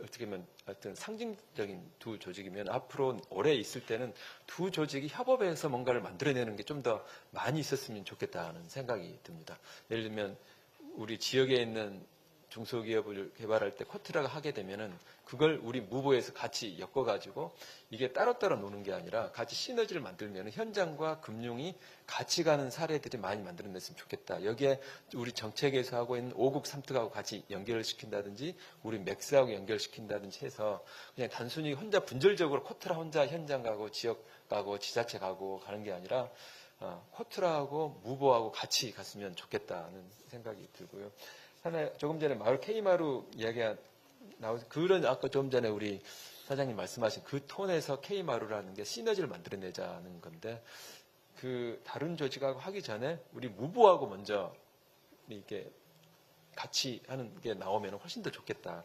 어떻게 보면 어떤 상징적인 두 조직이면 앞으로 오래 있을 때는 두 조직이 협업해서 뭔가를 만들어내는 게 좀 더 많이 있었으면 좋겠다는 생각이 듭니다. 예를 들면 우리 지역에 있는 중소기업을 개발할 때 코트라가 하게 되면은 그걸 우리 무보에서 같이 엮어가지고 이게 따로따로 노는 게 아니라 같이 시너지를 만들면 현장과 금융이 같이 가는 사례들이 많이 만들어냈으면 좋겠다. 여기에 우리 정책에서 하고 있는 5국 3특하고 같이 연결을 시킨다든지 우리 맥스하고 연결시킨다든지 해서 그냥 단순히 혼자 분절적으로 코트라 혼자 현장 가고 지역 가고 지자체 가고 가는 게 아니라 코트라하고 무보하고 같이 갔으면 좋겠다는 생각이 들고요. 하나 조금 전에 마을 K마루 이야기가 나오서 그런 아까 좀 전에 우리 사장님 말씀하신 그 톤에서 K마루라는 게 시너지를 만들어내자는 건데 그 다른 조직하고 하기 전에 우리 무보하고 먼저 이렇게 같이 하는 게 나오면 훨씬 더 좋겠다는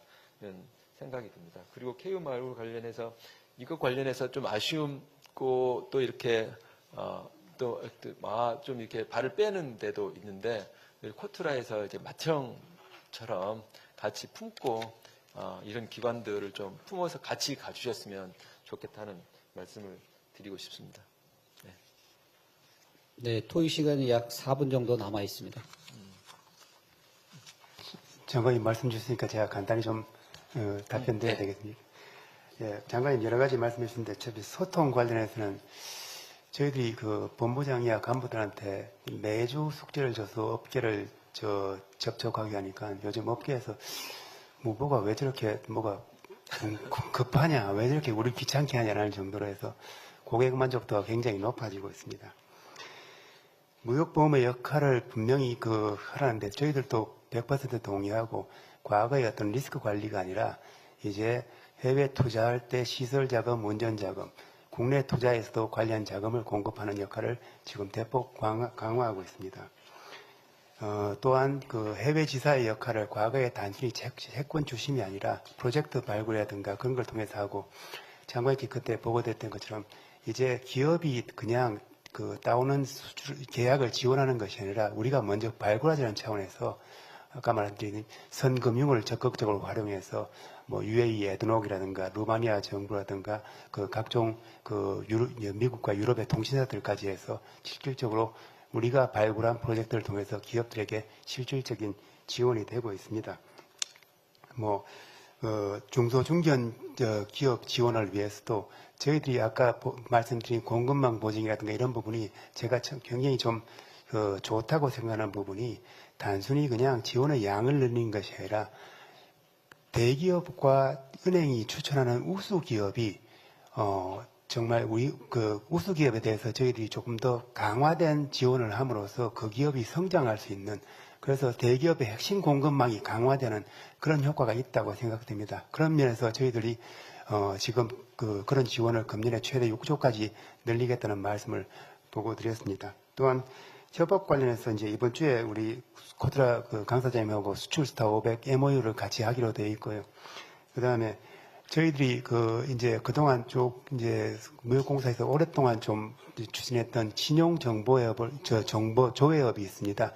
생각이 듭니다. 그리고 K마루 관련해서 이것 관련해서 좀 아쉬움고 또 이렇게 좀 이렇게 발을 빼는 데도 있는데 코트라에서 이제 맏형처럼 같이 품고 이런 기관들을 좀 품어서 같이 가주셨으면 좋겠다는 말씀을 드리고 싶습니다. 네, 토의 시간이 약 4분 정도 남아 있습니다. 장관님 말씀 주시니까 제가 간단히 좀 답변드려야 되겠습니다. 예, 장관님 여러 가지 말씀해 주셨는데 저희 소통 관련해서는 저희들이 그 본부장이야 간부들한테 매주 숙제를 줘서 업계를 접촉하게 하니까 요즘 업계에서 무보가 왜 저렇게 뭐가 급하냐, 왜 저렇게 우리 귀찮게 하냐라는 정도로 해서 고객 만족도가 굉장히 높아지고 있습니다. 무역보험의 역할을 분명히 하라는데 저희들도 100% 동의하고 과거의 어떤 리스크 관리가 아니라 이제 해외 투자할 때 시설 자금, 운전 자금, 국내 투자에서도 관련 자금을 공급하는 역할을 지금 대폭 강화하고 있습니다. 또한 그 해외 지사의 역할을 과거에 단순히 채권 주심이 아니라 프로젝트 발굴이라든가 그런 걸 통해서 하고 장관님께 그때 보고됐던 것처럼 이제 기업이 그냥 따오는 계약을 지원하는 것이 아니라 우리가 먼저 발굴하자는 차원에서 아까 말씀드린 선금융을 적극적으로 활용해서 UAE 에드녹이라든가 루마니아 정부라든가 각종 미국과 유럽의 통신사들까지 해서 실질적으로 우리가 발굴한 프로젝트를 통해서 기업들에게 실질적인 지원이 되고 있습니다. 중소중견 기업 지원을 위해서도 저희들이 아까 말씀드린 공급망 보증이라든가 이런 부분이 제가 굉장히 좀 좋다고 생각하는 부분이 단순히 그냥 지원의 양을 늘리는 것이 아니라 대기업과 은행이 추천하는 우수기업이 정말 우리 우수기업에 대해서 저희들이 조금 더 강화된 지원을 함으로써 그 기업이 성장할 수 있는, 그래서 대기업의 핵심 공급망이 강화되는 그런 효과가 있다고 생각됩니다. 그런 면에서 저희들이 지금 그런 지원을 금년에 최대 6조까지 늘리겠다는 말씀을 보고드렸습니다. 또한 협업 관련해서 이제 이번 주에 우리 코트라 강 사장님하고 수출스타 500 MOU를 같이 하기로 되어 있고요. 그 다음에 저희들이 이제 그동안 이제 무역공사에서 오랫동안 좀 추진했던 정보 조회업이 있습니다.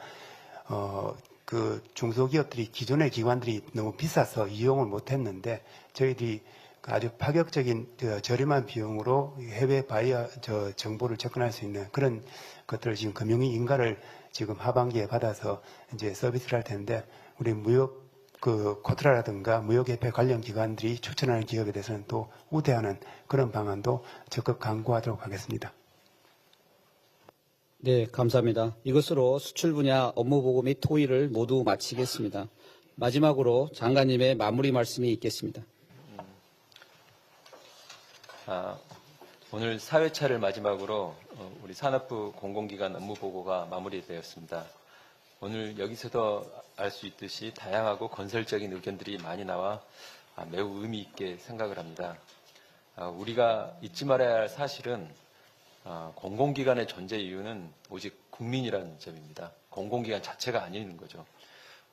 중소기업들이 기존의 기관들이 너무 비싸서 이용을 못했는데 저희들이 아주 파격적인 저렴한 비용으로 해외 바이어 정보를 접근할 수 있는 그런 것들을 지금 금융위 인가를 지금 하반기에 받아서 이제 서비스를 할 텐데 우리 무역 코트라라든가 무역협회 관련 기관들이 추천하는 기업에 대해서는 또 우대하는 그런 방안도 적극 강구하도록 하겠습니다. 네, 감사합니다. 이것으로 수출 분야 업무 보고 및 토의를 모두 마치겠습니다. 마지막으로 장관님의 마무리 말씀이 있겠습니다. 오늘 4회차를 마지막으로 우리 산업부 공공기관 업무 보고가 마무리되었습니다. 오늘 여기서도 알 수 있듯이 다양하고 건설적인 의견들이 많이 나와 매우 의미 있게 생각을 합니다. 우리가 잊지 말아야 할 사실은 공공기관의 존재 이유는 오직 국민이라는 점입니다. 공공기관 자체가 아닌 거죠.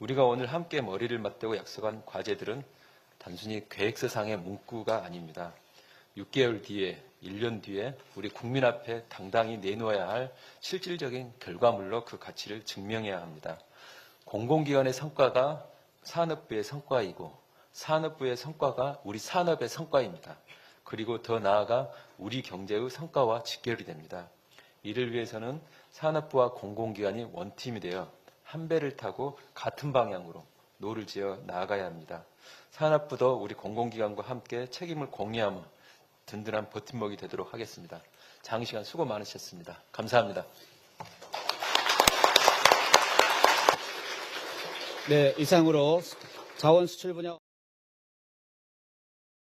우리가 오늘 함께 머리를 맞대고 약속한 과제들은 단순히 계획서상의 문구가 아닙니다. 6개월 뒤에, 1년 뒤에 우리 국민 앞에 당당히 내놓아야 할 실질적인 결과물로 그 가치를 증명해야 합니다. 공공기관의 성과가 산업부의 성과이고 산업부의 성과가 우리 산업의 성과입니다. 그리고 더 나아가 우리 경제의 성과와 직결이 됩니다. 이를 위해서는 산업부와 공공기관이 원팀이 되어 한 배를 타고 같은 방향으로 노를 지어 나아가야 합니다. 산업부도 우리 공공기관과 함께 책임을 공유하며 든든한 버팀목이 되도록 하겠습니다. 장시간 수고 많으셨습니다. 감사합니다. 네, 이상으로 자원 수출 분야